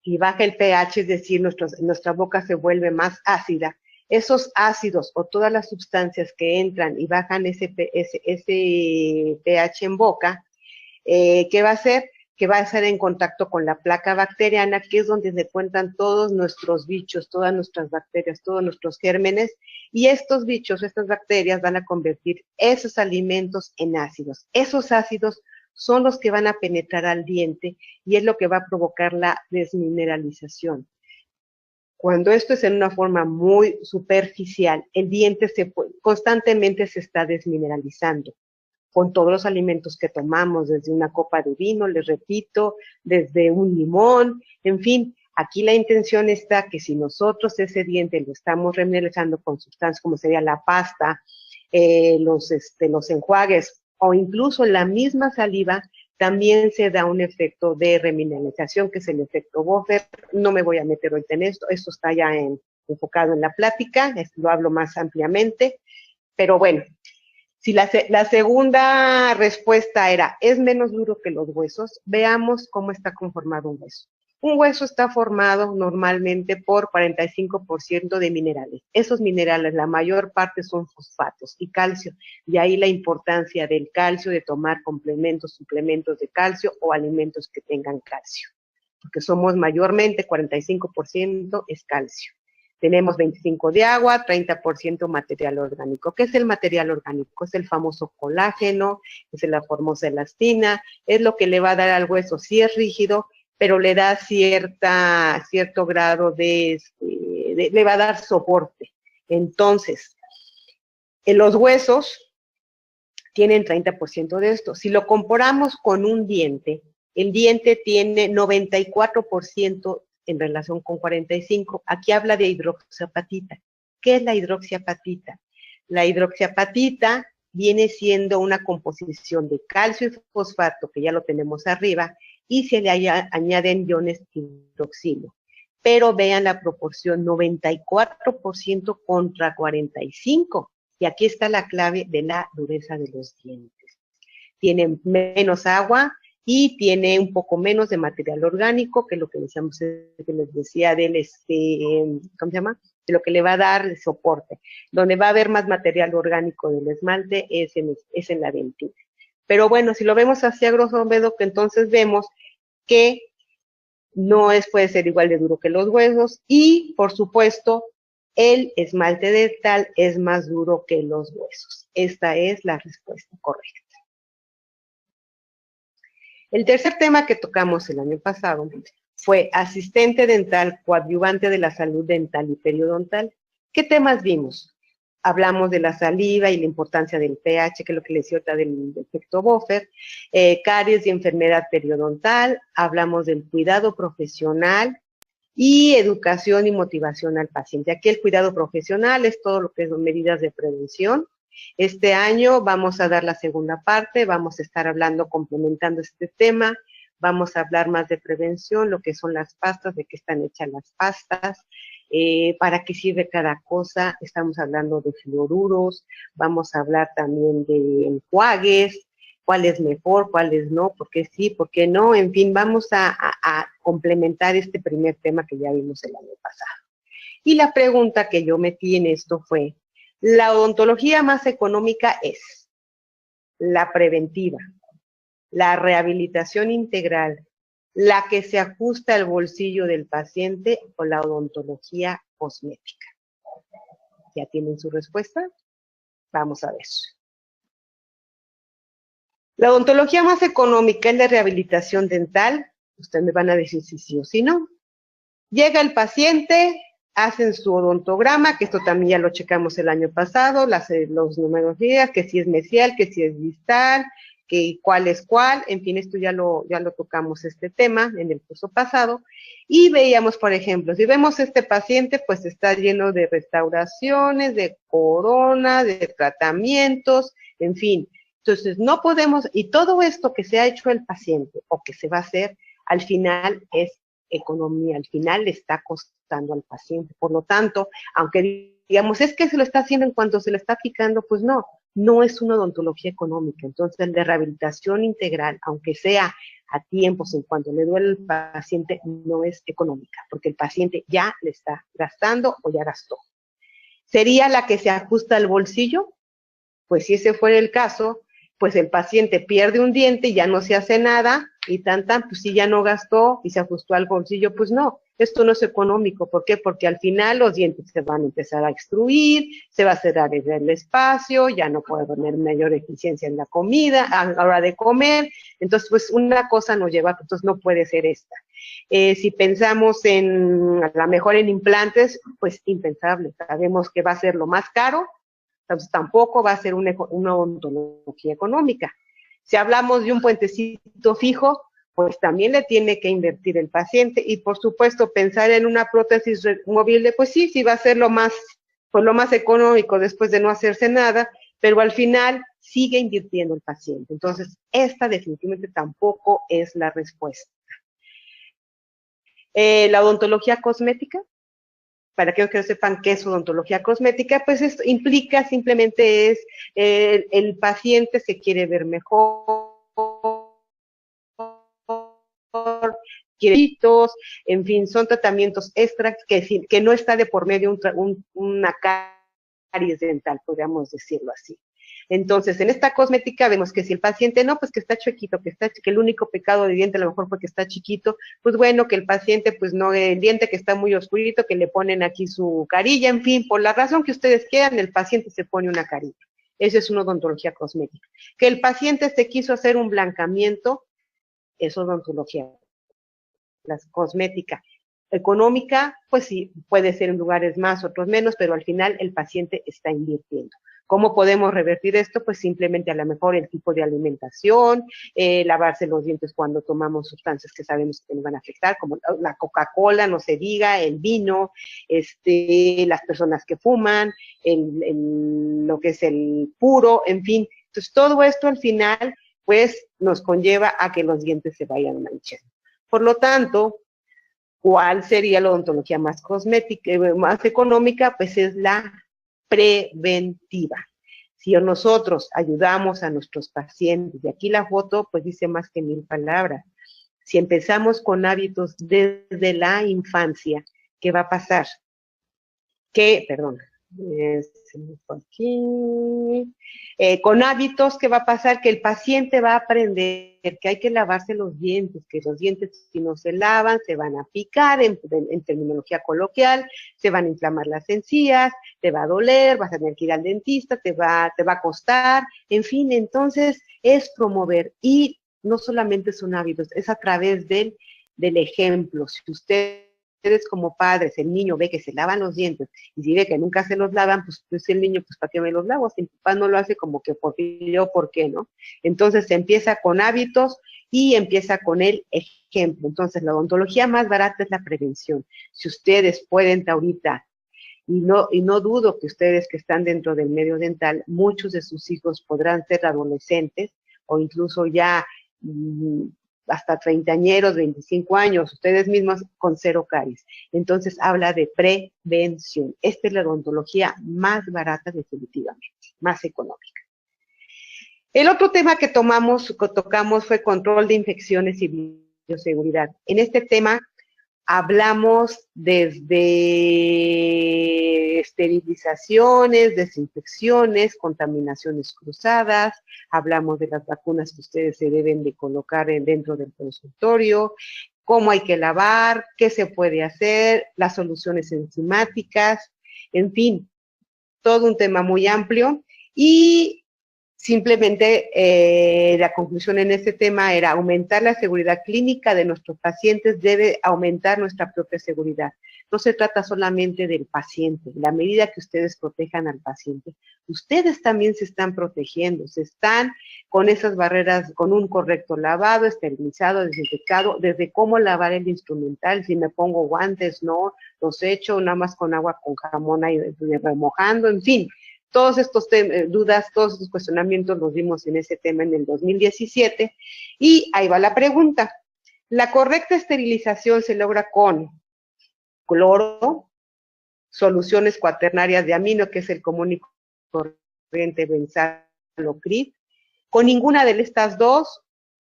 y baja el pH, es decir, nuestra boca se vuelve más ácida, esos ácidos o todas las sustancias que entran y bajan ese pH en boca, ¿qué va a hacer? Que va a estar en contacto con la placa bacteriana, que es donde se encuentran todos nuestros bichos, todas nuestras bacterias, todos nuestros gérmenes, y estos bichos, estas bacterias van a convertir esos alimentos en ácidos. Esos ácidos son los que van a penetrar al diente y es lo que va a provocar la desmineralización. Cuando esto es en una forma muy superficial, el diente constantemente se está desmineralizando con todos los alimentos que tomamos, desde una copa de vino, les repito, desde un limón, en fin. Aquí la intención está que si nosotros ese diente lo estamos remineralizando con sustancias como sería la pasta, los enjuagues o incluso la misma saliva, también se da un efecto de remineralización, que es el efecto Boffer. No me voy a meter ahorita en esto está ya enfocado en la plática, lo hablo más ampliamente, pero bueno. Si la segunda respuesta era, ¿es menos duro que los huesos? Veamos cómo está conformado un hueso. Un hueso está formado normalmente por 45% de minerales. Esos minerales, la mayor parte son fosfatos y calcio. Y ahí la importancia del calcio, de tomar suplementos de calcio o alimentos que tengan calcio. Porque somos mayormente 45% es calcio. Tenemos 25% de agua, 30% material orgánico. ¿Qué es el material orgánico? Es el famoso colágeno, es la famosa elastina, es lo que le va a dar al hueso. Sí es rígido, pero le da cierto grado le va a dar soporte. Entonces, en los huesos tienen 30% de esto. Si lo comparamos con un diente, el diente tiene 94% en relación con 45. Aquí habla de hidroxiapatita. ¿Qué es la hidroxiapatita? La hidroxiapatita viene siendo una composición de calcio y fosfato, que ya lo tenemos arriba, y se le añaden iones hidroxilo. Pero vean la proporción, 94% contra 45%. Y aquí está la clave de la dureza de los dientes. Tienen menos agua, y tiene un poco menos de material orgánico, que lo que les decía del ¿cómo se llama? De lo que le va a dar el soporte. Donde va a haber más material orgánico del esmalte es en la dentina. Pero bueno, si lo vemos así a grosso modo, que entonces vemos que no puede ser igual de duro que los huesos, y por supuesto, el esmalte dental es más duro que los huesos. Esta es la respuesta correcta. El tercer tema que tocamos el año pasado fue asistente dental, coadyuvante de la salud dental y periodontal. ¿Qué temas vimos? Hablamos de la saliva y la importancia del pH, que es lo que les decía ahorita del efecto Boffer, caries y enfermedad periodontal, hablamos del cuidado profesional y educación y motivación al paciente. Aquí el cuidado profesional es todo lo que son medidas de prevención. Este año vamos a dar la segunda parte, vamos a estar hablando, complementando este tema, vamos a hablar más de prevención, lo que son las pastas, de qué están hechas las pastas, para qué sirve cada cosa. Estamos hablando de fluoruros, vamos a hablar también de enjuagues, cuál es mejor, cuál es no, por qué sí, por qué no, en fin, vamos a complementar este primer tema que ya vimos el año pasado. Y la pregunta que yo metí en esto fue, la odontología más económica es la preventiva, la rehabilitación integral, la que se ajusta al bolsillo del paciente, o la odontología cosmética. ¿Ya tienen su respuesta? Vamos a ver. La odontología más económica es la rehabilitación dental. Ustedes me van a decir si sí o si no. Llega el paciente, hacen su odontograma, que esto también ya lo checamos el año pasado, los numerologías, que si es mesial, que si es distal, que cuál es cuál, en fin, esto ya lo tocamos este tema en el curso pasado, y veíamos, por ejemplo, si vemos este paciente, pues está lleno de restauraciones, de corona, de tratamientos, en fin. Entonces, no podemos, y todo esto que se ha hecho el paciente o que se va a hacer, al final es economía, al final le está costando al paciente. Por lo tanto, aunque digamos, es que se lo está haciendo en cuanto se le está aplicando, pues no es una odontología económica. Entonces, la rehabilitación integral, aunque sea a tiempos en cuanto le duele al paciente, no es económica, porque el paciente ya le está gastando o ya gastó. ¿Sería la que se ajusta al bolsillo? Pues si ese fuera el caso, pues el paciente pierde un diente y ya no se hace nada, y pues si ya no gastó y se ajustó al bolsillo, pues no, esto no es económico. ¿Por qué? Porque al final los dientes se van a empezar a extruir, se va a cerrar el espacio, ya no puede tener mayor eficiencia en la comida, a la hora de comer, entonces pues una cosa nos lleva, entonces no puede ser esta. Si pensamos a lo mejor en implantes, pues impensable, sabemos que va a ser lo más caro, entonces tampoco va a ser una odontología económica. Si hablamos de un puentecito fijo, pues también le tiene que invertir el paciente, y por supuesto pensar en una prótesis movible, pues sí va a ser lo más económico después de no hacerse nada, pero al final sigue invirtiendo el paciente. Entonces, esta definitivamente tampoco es la respuesta. La odontología cosmética, para aquellos que no sepan qué es odontología cosmética, pues esto implica simplemente es el paciente se quiere ver mejor, quiere, en fin, son tratamientos extras que no está de por medio una caries dental, podríamos decirlo así. Entonces, en esta cosmética vemos que si el paciente no, pues que está chiquito, que el único pecado de diente a lo mejor fue que está chiquito, pues bueno, que el paciente, pues no, el diente que está muy oscurito, que le ponen aquí su carilla, en fin, por la razón que ustedes quieran, el paciente se pone una carilla. Eso es una odontología cosmética. Que el paciente se quiso hacer un blancamiento, es odontología cosmética. Económica, pues sí, puede ser en lugares más, otros menos, pero al final el paciente está invirtiendo. ¿Cómo podemos revertir esto? Pues simplemente a lo mejor el tipo de alimentación, lavarse los dientes cuando tomamos sustancias que sabemos que nos van a afectar, como la Coca-Cola, no se diga, el vino, las personas que fuman, lo que es el puro, en fin. Entonces todo esto al final pues nos conlleva a que los dientes se vayan manchando. Por lo tanto, ¿cuál sería la odontología más cosmética, más económica? Pues es la preventiva. Si nosotros ayudamos a nuestros pacientes, y aquí la foto pues dice más que 1000 palabras, si empezamos con hábitos desde la infancia, ¿qué va a pasar? Con hábitos, ¿qué va a pasar? Que el paciente va a aprender que hay que lavarse los dientes, que los dientes si no se lavan se van a picar, en terminología coloquial, se van a inflamar las encías, te va a doler, vas a tener que ir al dentista, te va a costar, en fin, entonces es promover, y no solamente son hábitos, es a través del ejemplo. Si ustedes como padres, el niño ve que se lavan los dientes, y si ve que nunca se los lavan, pues el niño, pues ¿para qué me los lavo? Si mi papá no lo hace, como que ¿por qué no? Entonces se empieza con hábitos y empieza con el ejemplo. Entonces la odontología más barata es la prevención. Si ustedes pueden ahorita, y no dudo que ustedes que están dentro del medio dental, muchos de sus hijos podrán ser adolescentes o incluso ya hasta 30añeros, 25 años, ustedes mismos con 0 caries. Entonces habla de prevención. Esta es la odontología más barata definitivamente, más económica. El otro tema que tocamos fue control de infecciones y bioseguridad. En este tema hablamos desde esterilizaciones, desinfecciones, contaminaciones cruzadas, hablamos de las vacunas que ustedes se deben de colocar dentro del consultorio, cómo hay que lavar, qué se puede hacer, las soluciones enzimáticas, en fin, todo un tema muy amplio. Y Simplemente la conclusión en este tema era aumentar la seguridad clínica de nuestros pacientes, debe aumentar nuestra propia seguridad. No se trata solamente del paciente, la medida que ustedes protejan al paciente, ustedes también se están protegiendo, se están con esas barreras, con un correcto lavado, esterilizado, desinfectado, desde cómo lavar el instrumental, si me pongo guantes, no, los echo nada más con agua con jamón ahí remojando, en fin. Todos estos dudas, todos estos cuestionamientos los vimos en ese tema en el 2017. Y ahí va la pregunta. ¿La correcta esterilización se logra con cloro, soluciones cuaternarias de amino, que es el común y corriente benzal o CRIP, con ninguna de estas dos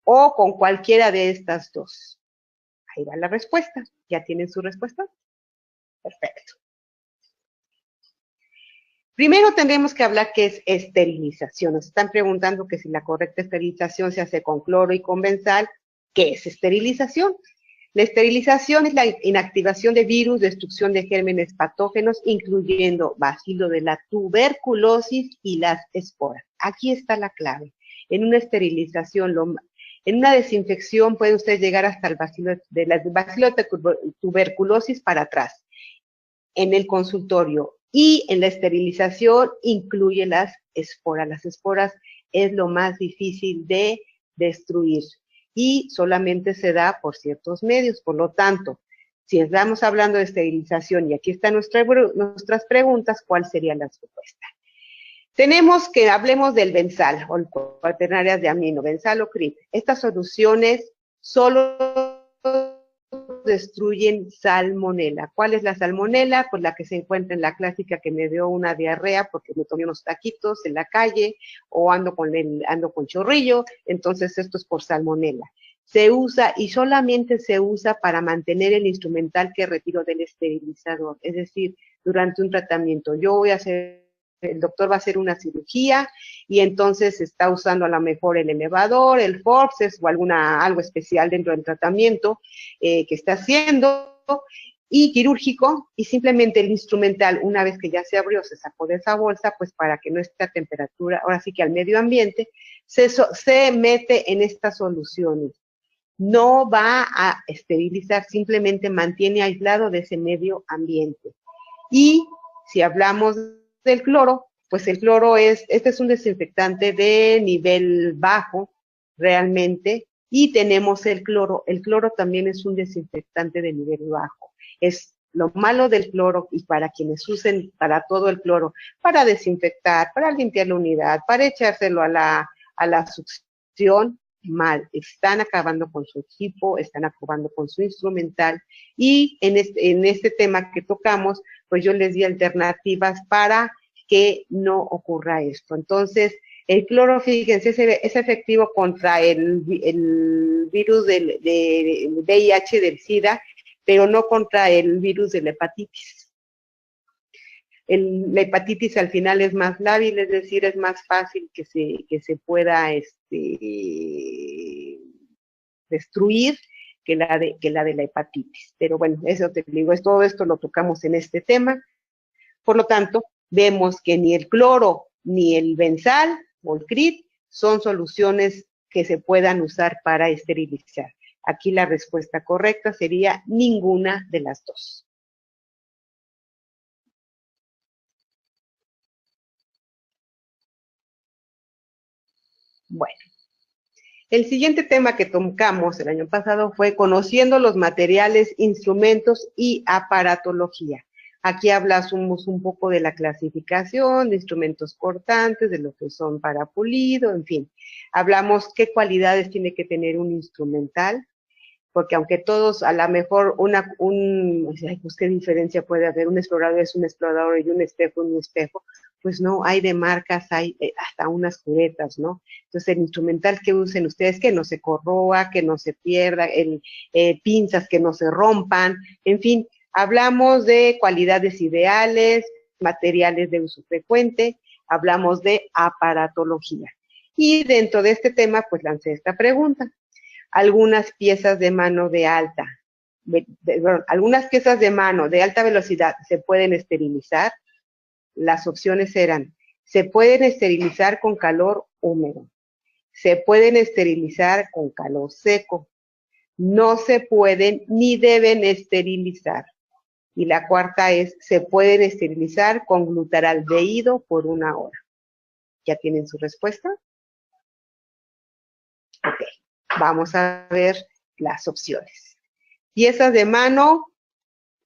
o con cualquiera de estas dos? Ahí va la respuesta. ¿Ya tienen su respuesta? Perfecto. Primero tendremos que hablar qué es esterilización. Nos están preguntando que si la correcta esterilización se hace con cloro y con benzal. ¿Qué es esterilización? La esterilización es la inactivación de virus, destrucción de gérmenes patógenos, incluyendo bacilo de la tuberculosis y las esporas. Aquí está la clave. En una esterilización, en una desinfección puede usted llegar hasta el bacilo de tuberculosis para atrás. En el consultorio y en la esterilización incluye las esporas. Las esporas es lo más difícil de destruir y solamente se da por ciertos medios. Por lo tanto, si estamos hablando de esterilización y aquí están nuestras preguntas, ¿cuál sería la respuesta? Tenemos que hablemos del benzal o cuaternarias de amino, benzal o CRIP. Estas soluciones solo destruyen salmonela. ¿Cuál es la salmonela? Pues la que se encuentra en la clásica que me dio una diarrea porque me tomé unos taquitos en la calle o ando con chorrillo, entonces esto es por salmonela. Se usa y solamente se usa para mantener el instrumental que retiro del esterilizador, es decir, durante un tratamiento. El doctor va a hacer una cirugía y entonces está usando a lo mejor el elevador, el forceps o algo especial dentro del tratamiento que está haciendo y quirúrgico, y simplemente el instrumental, una vez que ya se abrió, se sacó de esa bolsa, pues para que no esté a temperatura, ahora sí que al medio ambiente, se mete en estas soluciones. No va a esterilizar, simplemente mantiene aislado de ese medio ambiente. Y si hablamos del cloro, pues el cloro este es un desinfectante de nivel bajo, realmente, y tenemos el cloro también es un desinfectante de nivel bajo. Es lo malo del cloro, y para quienes usen para todo el cloro, para desinfectar, para limpiar la unidad, para echárselo a la succión, mal, están acabando con su equipo, están acabando con su instrumental, y en este tema que tocamos, pues yo les di alternativas para que no ocurra esto. Entonces, el cloro, fíjense, es efectivo contra el virus del VIH, del SIDA, pero no contra el virus de la hepatitis. La hepatitis al final es más lábil, es decir, es más fácil que se pueda destruir que la de la hepatitis. Pero bueno, eso te digo, todo esto lo tocamos en este tema. Por lo tanto, vemos que ni el cloro ni el benzal o el CRIP son soluciones que se puedan usar para esterilizar. Aquí la respuesta correcta sería ninguna de las dos. Bueno, el siguiente tema que tocamos el año pasado fue conociendo los materiales, instrumentos y aparatología. Aquí hablamos un poco de la clasificación, de instrumentos cortantes, de lo que son para pulido, en fin. Hablamos qué cualidades tiene que tener un instrumental, porque aunque todos a lo mejor pues qué diferencia puede haber, un explorador es un explorador y un espejo, pues no, hay de marcas, hay hasta unas cubetas, ¿no? Entonces el instrumental que usen ustedes, que no se corroa, que no se pierda, pinzas que no se rompan, en fin, hablamos de cualidades ideales, materiales de uso frecuente, hablamos de aparatología. Y dentro de este tema, pues lancé esta pregunta. Algunas piezas de mano algunas piezas de mano de alta velocidad se pueden esterilizar. Las opciones eran, se pueden esterilizar con calor húmedo. Se pueden esterilizar con calor seco. No se pueden ni deben esterilizar. Y la cuarta es, se pueden esterilizar con glutaraldehído por 1 hora. ¿Ya tienen su respuesta? Ok, vamos a ver las opciones. Piezas de mano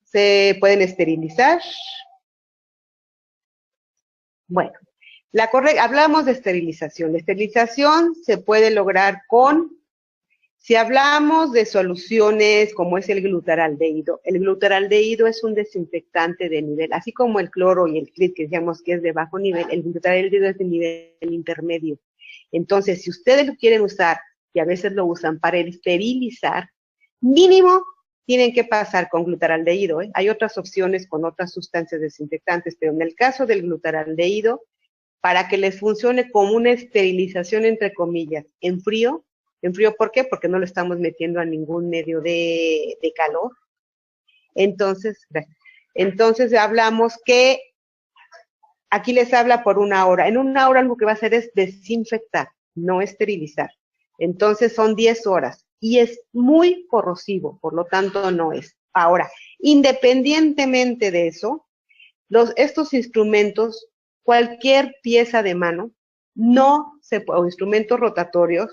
se pueden esterilizar. Bueno, hablamos de esterilización. La esterilización se puede lograr si hablamos de soluciones como es el glutaraldehído es un desinfectante de nivel, así como el cloro y el clit, que decíamos que es de bajo nivel, el glutaraldehído es de nivel intermedio. Entonces, si ustedes lo quieren usar, y a veces lo usan para esterilizar, mínimo tienen que pasar con glutaraldehído, ¿eh? Hay otras opciones con otras sustancias desinfectantes, pero en el caso del glutaraldehído, para que les funcione como una esterilización, entre comillas, en frío, ¿por qué? Porque no lo estamos metiendo a ningún medio de calor. Entonces hablamos que aquí les habla por 1 hora. En 1 hora lo que va a hacer es desinfectar, no esterilizar. Entonces son 10 horas y es muy corrosivo, por lo tanto no es. Ahora, independientemente de eso, estos instrumentos, cualquier pieza de mano, o instrumentos rotatorios,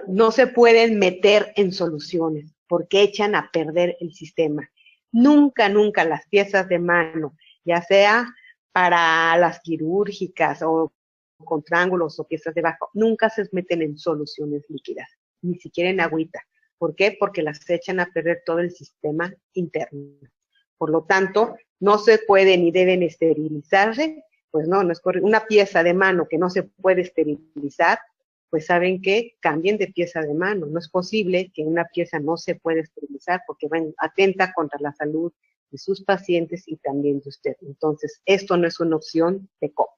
no se pueden meter en soluciones porque echan a perder el sistema. Nunca las piezas de mano, ya sea para las quirúrgicas o con triángulos o piezas de bajo, nunca se meten en soluciones líquidas, ni siquiera en agüita. ¿Por qué? Porque las echan a perder todo el sistema interno. Por lo tanto, no se puede ni deben esterilizarse, pues no es correcto. Una pieza de mano que no se puede esterilizar, pues saben que cambien de pieza de mano. No es posible que una pieza no se pueda esterilizar porque atenta contra la salud de sus pacientes y también de usted. Entonces, esto no es una opción de compra.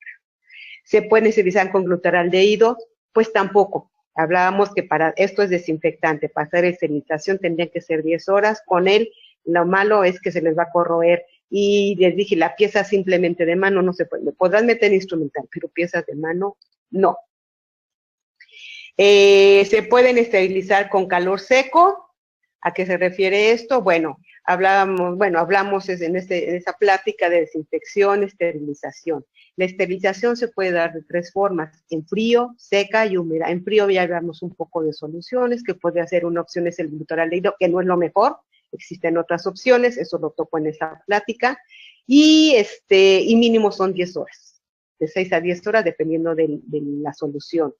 ¿Se pueden esterilizar con glutaraldehído? Pues tampoco. Hablábamos que para esto es desinfectante. Para hacer esterilización tendrían que ser 10 horas. Con él, lo malo es que se les va a corroer. Y les dije, la pieza simplemente de mano no se puede. Me podrán meter instrumental, pero piezas de mano, no. ¿Se pueden esterilizar con calor seco? ¿A qué se refiere esto? Bueno, hablamos en esa plática de desinfección, esterilización. La esterilización se puede dar de 3 formas, en frío, seca y húmeda. En frío ya hablamos un poco de soluciones, que puede ser una opción es el glutaraldehído, que no es lo mejor, existen otras opciones, eso lo toco en esa plática, y mínimo son 10 horas, de 6 a 10 horas dependiendo de la solución.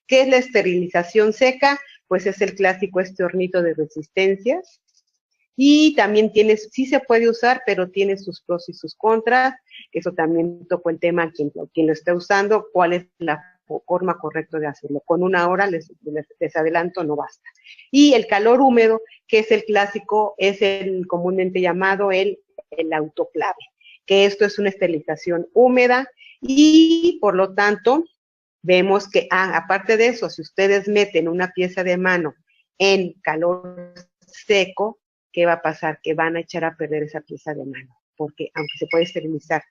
¿Qué es la esterilización seca? Pues es el clásico hornito de resistencias. Y también sí se puede usar, pero tiene sus pros y sus contras. Eso también tocó el tema quien lo está usando, cuál es la forma correcta de hacerlo. Con 1 hora, les adelanto, no basta. Y el calor húmedo, que es el clásico, es el comúnmente llamado el autoclave, que esto es una esterilización húmeda y por lo tanto vemos que, aparte de eso, si ustedes meten una pieza de mano en calor seco, ¿qué va a pasar? Que van a echar a perder esa pieza de mano, porque aunque se puede esterilizar.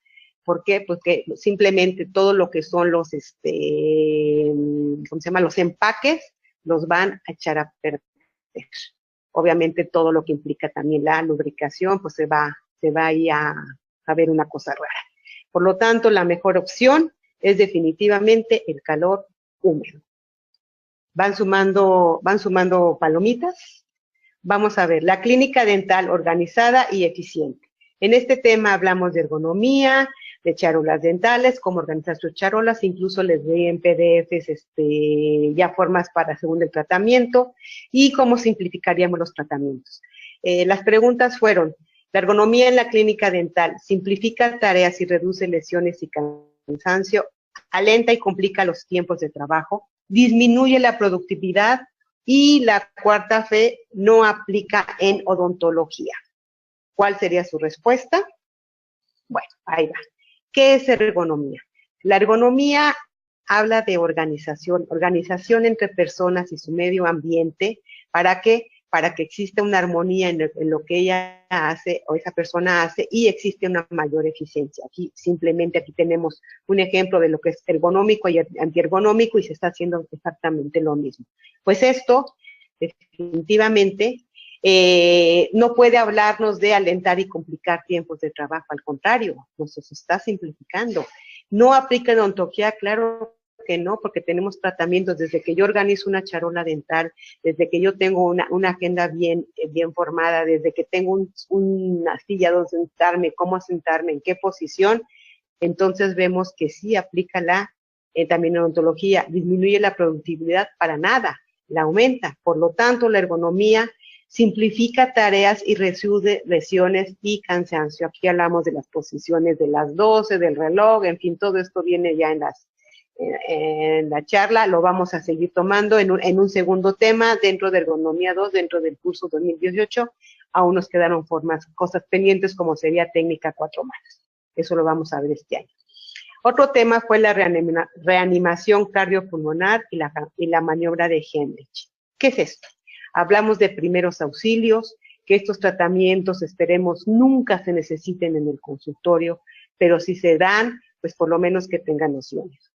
¿Por qué? Porque simplemente todo lo que son los, los empaques, los van a echar a perder. Obviamente todo lo que implica también la lubricación, pues se va ahí a ver una cosa rara. Por lo tanto, la mejor opción es definitivamente el calor húmedo. ¿Van sumando palomitas? Vamos a ver, la clínica dental organizada y eficiente. En este tema hablamos de ergonomía, de charolas dentales, cómo organizar sus charolas, incluso les doy en PDFs ya formas para según el tratamiento y cómo simplificaríamos los tratamientos. Las preguntas fueron, la ergonomía en la clínica dental simplifica tareas y reduce lesiones y cansancio, alenta y complica los tiempos de trabajo, disminuye la productividad y la cuarta F no aplica en odontología. ¿Cuál sería su respuesta? Bueno, ahí va. ¿Qué es ergonomía? La ergonomía habla de organización entre personas y su medio ambiente. ¿Para qué? para que exista una armonía en lo que ella hace o esa persona hace y existe una mayor eficiencia. Aquí simplemente aquí tenemos un ejemplo de lo que es ergonómico y antiergonómico y se está haciendo exactamente lo mismo. Pues esto definitivamente no puede hablarnos de alentar y complicar tiempos de trabajo, al contrario, nos está simplificando. No aplica en odontología, claro que no, porque tenemos tratamientos desde que yo organizo una charola dental, desde que yo tengo una agenda bien formada, desde que tengo una silla donde sentarme, cómo sentarme, en qué posición, entonces vemos que sí aplica también en odontología, disminuye la productividad para nada, la aumenta, por lo tanto la ergonomía simplifica tareas y reduce lesiones y cansancio. Aquí hablamos de las posiciones de las 12, del reloj, en fin, todo esto viene ya en la charla, lo vamos a seguir tomando en un segundo tema dentro de Ergonomía 2, dentro del curso 2018, aún nos quedaron cosas pendientes como sería técnica 4 manos. Eso lo vamos a ver este año. Otro tema fue la reanimación cardiopulmonar y la maniobra de Heimlich. ¿Qué es esto? Hablamos de primeros auxilios, que estos tratamientos esperemos nunca se necesiten en el consultorio, pero si se dan, pues por lo menos que tengan nociones.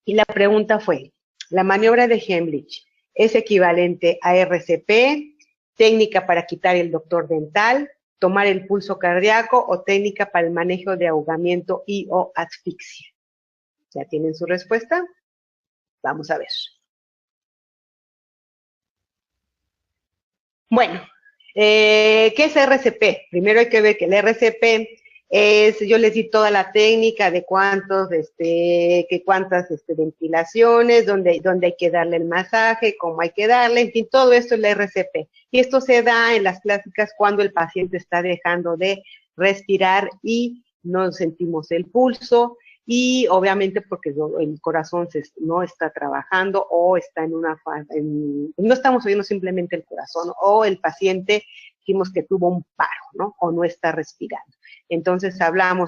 Y la pregunta fue, ¿la maniobra de Heimlich es equivalente a RCP, técnica para quitar el doctor dental, tomar el pulso cardíaco o técnica para el manejo de ahogamiento y o asfixia? ¿Ya tienen su respuesta? Vamos a ver. Bueno, ¿qué es RCP? Primero hay que ver que el RCP yo les di toda la técnica de cuántas ventilaciones, dónde hay que darle el masaje, cómo hay que darle, en fin, todo esto es la RCP. Y esto se da en las clásicas cuando el paciente está dejando de respirar y no sentimos el pulso, y obviamente porque el corazón no está trabajando o está en una fase, no estamos oyendo simplemente el corazón, o el paciente dijimos que tuvo un paro, ¿no? O no está respirando. Entonces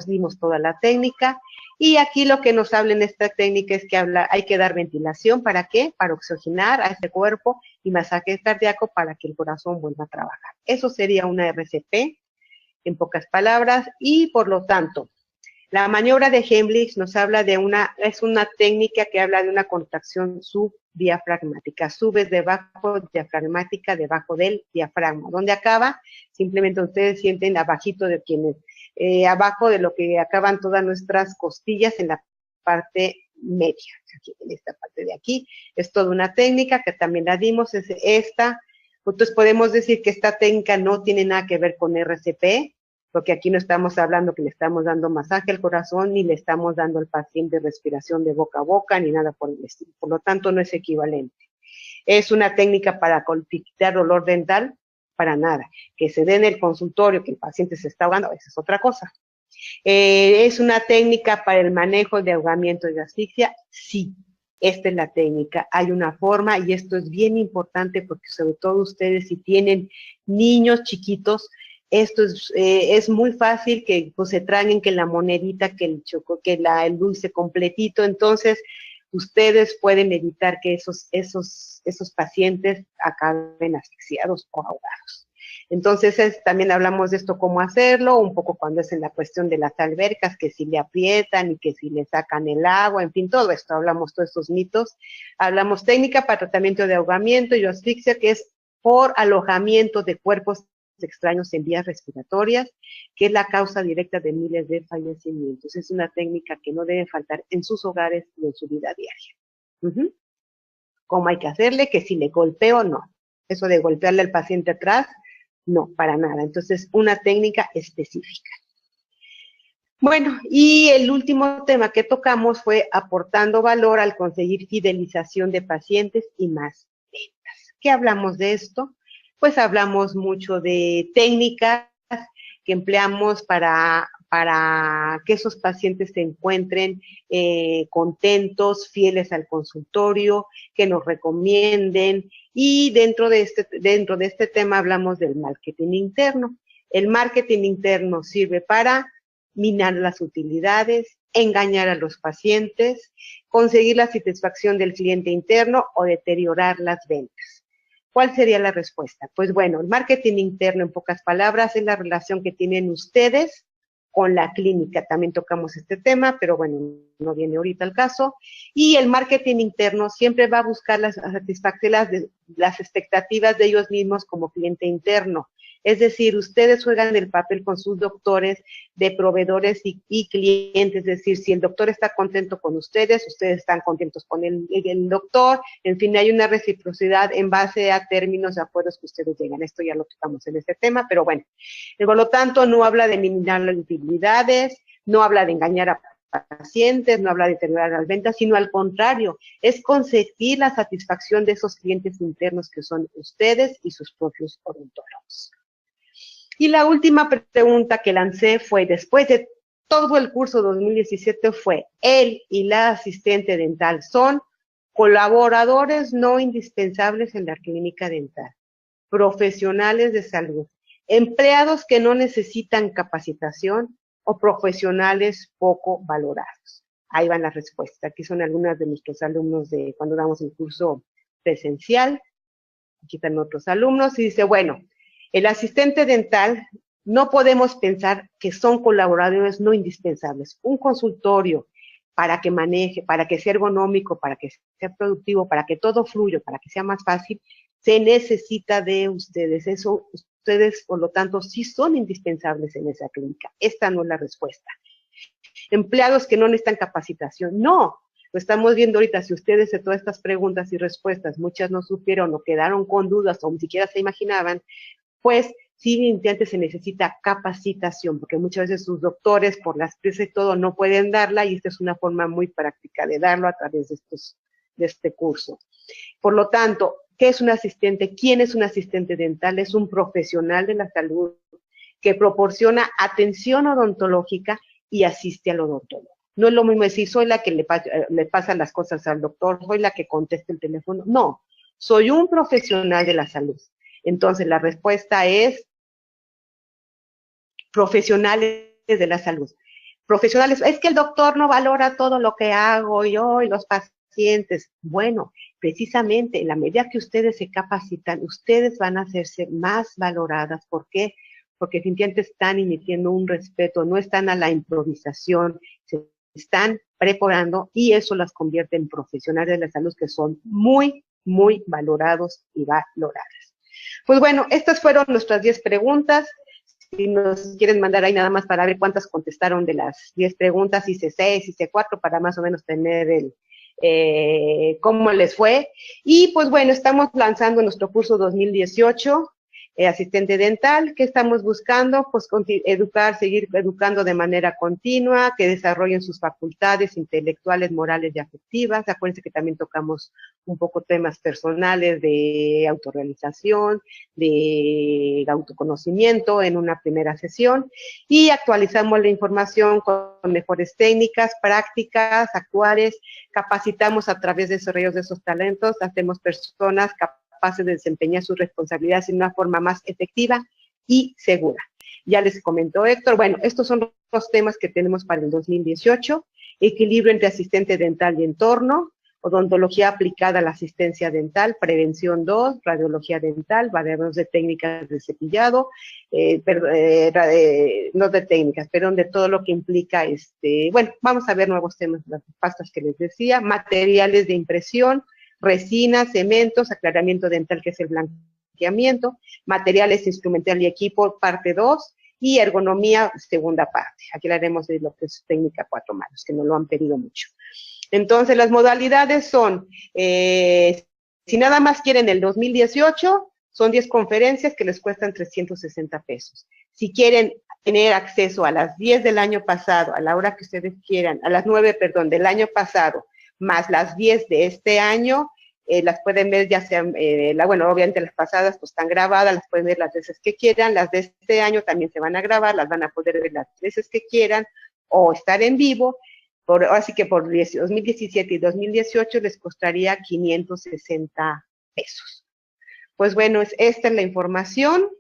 dimos toda la técnica, y aquí lo que nos habla en esta técnica es que hay que dar ventilación, ¿para qué? Para oxigenar a este cuerpo, y masaje cardíaco para que el corazón vuelva a trabajar. Eso sería una RCP, en pocas palabras, y por lo tanto, la maniobra de Heimlich nos habla es una técnica que habla de una contracción subdiafragmática. Subes debajo, diafragmática, debajo del diafragma. ¿Dónde acaba? Simplemente ustedes sienten abajito de abajo de lo que acaban todas nuestras costillas en la parte media. Aquí, en esta parte de aquí. Es toda una técnica que también la dimos, es esta. Entonces podemos decir que esta técnica no tiene nada que ver con RCP, porque aquí no estamos hablando que le estamos dando masaje al corazón, ni le estamos dando al paciente respiración de boca a boca, ni nada por el estilo. Por lo tanto, no es equivalente. ¿Es una técnica para quitar dolor dental? Para nada. Que se dé en el consultorio, que el paciente se está ahogando, esa es otra cosa. ¿Es una técnica para el manejo de ahogamiento y de asfixia? Sí. Esta es la técnica. Hay una forma, y esto es bien importante porque sobre todo ustedes si tienen niños chiquitos, esto es muy fácil que pues, se traguen que la monedita, que el dulce completito. Entonces, ustedes pueden evitar que esos pacientes acaben asfixiados o ahogados. Entonces, también hablamos de esto, cómo hacerlo, un poco cuando es en la cuestión de las albercas, que si le aprietan y que si le sacan el agua, en fin, todo esto, hablamos todos estos mitos. Hablamos técnica para tratamiento de ahogamiento y asfixia, que es por alojamiento de cuerpos extraños en vías respiratorias, que es la causa directa de miles de fallecimientos. Es una técnica que no debe faltar en sus hogares y en su vida diaria. ¿Cómo hay que hacerle? Que si le golpeo, no. Eso de golpearle al paciente atrás, no, para nada. Entonces, una técnica específica. Bueno, y el último tema que tocamos fue aportando valor al conseguir fidelización de pacientes y más ventas. ¿Qué hablamos de esto? Pues hablamos mucho de técnicas que empleamos para que esos pacientes se encuentren contentos, fieles al consultorio, que nos recomienden, y dentro de este tema hablamos del marketing interno. El marketing interno sirve para minar las utilidades, engañar a los pacientes, conseguir la satisfacción del cliente interno o deteriorar las ventas. ¿Cuál sería la respuesta? Pues bueno, el marketing interno, en pocas palabras, es la relación que tienen ustedes con la clínica. También tocamos este tema, pero bueno, no viene ahorita el caso. Y el marketing interno siempre va a buscar satisfacer las expectativas de ellos mismos como cliente interno. Es decir, ustedes juegan el papel con sus doctores de proveedores y clientes. Es decir, si el doctor está contento con ustedes están contentos con el doctor. En fin, hay una reciprocidad en base a términos de acuerdos que ustedes llegan. Esto ya lo tocamos en este tema, pero bueno. Por lo tanto, no habla de eliminar las utilidades, no habla de engañar a pacientes, no habla de deteriorar las ventas, sino al contrario, es conseguir la satisfacción de esos clientes internos que son ustedes y sus propios odontólogos. Y la última pregunta que lancé fue, después de todo el curso 2017, fue, él y la asistente dental son colaboradores no indispensables en la clínica dental, profesionales de salud, empleados que no necesitan capacitación o profesionales poco valorados. Ahí van las respuestas. Aquí son algunas de nuestros alumnos de cuando damos el curso presencial. Aquí están otros alumnos y dice, bueno, el asistente dental no podemos pensar que son colaboradores no indispensables. Un consultorio para que maneje, para que sea ergonómico, para que sea productivo, para que todo fluya, para que sea más fácil, se necesita de ustedes. Eso, ustedes, por lo tanto, sí son indispensables en esa clínica. Esta no es la respuesta. Empleados que no necesitan capacitación. No, lo estamos viendo ahorita. Si ustedes de todas estas preguntas y respuestas, muchas no supieron o quedaron con dudas o ni siquiera se imaginaban, pues sí, antes se necesita capacitación, porque muchas veces sus doctores, por las prisas y todo, no pueden darla, y esta es una forma muy práctica de darlo a través de este curso. Por lo tanto, ¿qué es un asistente? ¿Quién es un asistente dental? Es un profesional de la salud que proporciona atención odontológica y asiste al odontólogo. No es lo mismo decir, soy la que le pasa las cosas al doctor, soy la que contesta el teléfono. No, soy un profesional de la salud. Entonces, la respuesta es profesionales de la salud. Profesionales, es que el doctor no valora todo lo que hago yo y los pacientes. Bueno, precisamente en la medida que ustedes se capacitan, ustedes van a hacerse más valoradas. ¿Por qué? Porque definitivamente están emitiendo un respeto, no están a la improvisación, se están preparando y eso las convierte en profesionales de la salud que son muy, muy valorados y valoradas. Pues bueno, estas fueron nuestras 10 preguntas. Si nos quieren mandar ahí nada más para ver cuántas contestaron de las 10 preguntas, hice 6, hice 4, para más o menos tener cómo les fue. Y pues bueno, estamos lanzando nuestro curso 2018, asistente dental. ¿Qué estamos buscando? Pues seguir educando de manera continua, que desarrollen sus facultades intelectuales, morales y afectivas. Acuérdense que también tocamos un poco temas personales de autorrealización, de autoconocimiento en una primera sesión, y actualizamos la información con mejores técnicas, prácticas, actuales, capacitamos a través de desarrollos de esos talentos, hacemos personas capaces de desempeñar sus responsabilidades de una forma más efectiva y segura. Ya les comentó Héctor, bueno, estos son los temas que tenemos para el 2018, equilibrio entre asistente dental y entorno, odontología aplicada a la asistencia dental, prevención 2, radiología dental, variables de técnicas de cepillado, no de técnicas, pero de todo lo que implica, bueno, vamos a ver nuevos temas, las pastas que les decía, materiales de impresión, resinas, cementos, aclaramiento dental, que es el blanqueamiento, materiales instrumental y equipo, parte 2, y ergonomía, segunda parte. Aquí hablaremos de lo que es técnica 4 manos, que nos lo han pedido mucho. Entonces, las modalidades son, si nada más quieren el 2018, son 10 conferencias que les cuestan 360 pesos. Si quieren tener acceso a las 10 del año pasado, a la hora que ustedes quieran, a las 9, perdón, del año pasado, más las 10 de este año, las pueden ver ya sean, bueno, obviamente las pasadas pues están grabadas, las pueden ver las veces que quieran, las de este año también se van a grabar, las van a poder ver las veces que quieran, o estar en vivo. Así que por 2017 y 2018 les costaría 560 pesos. Pues bueno, esta es la información,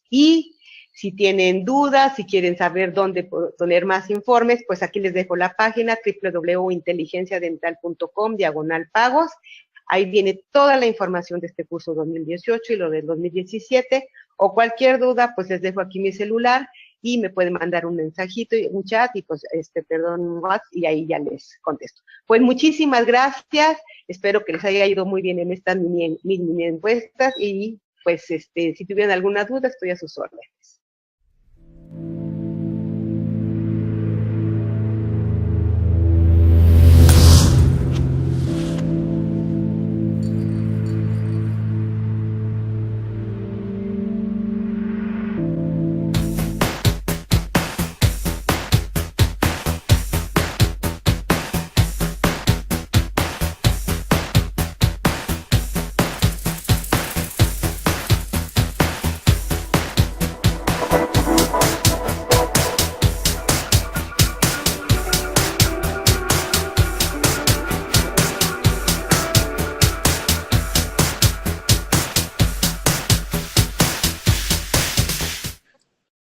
y si tienen dudas, si quieren saber dónde poner más informes, pues aquí les dejo la página www.inteligenciadental.com/pagos. Ahí viene toda la información de este curso 2018 y lo del 2017, o cualquier duda, pues les dejo aquí mi celular y me pueden mandar un mensajito, un chat y pues, un WhatsApp y ahí ya les contesto. Pues muchísimas gracias, espero que les haya ido muy bien en estas mini encuestas y pues si tuvieran alguna duda estoy a sus órdenes.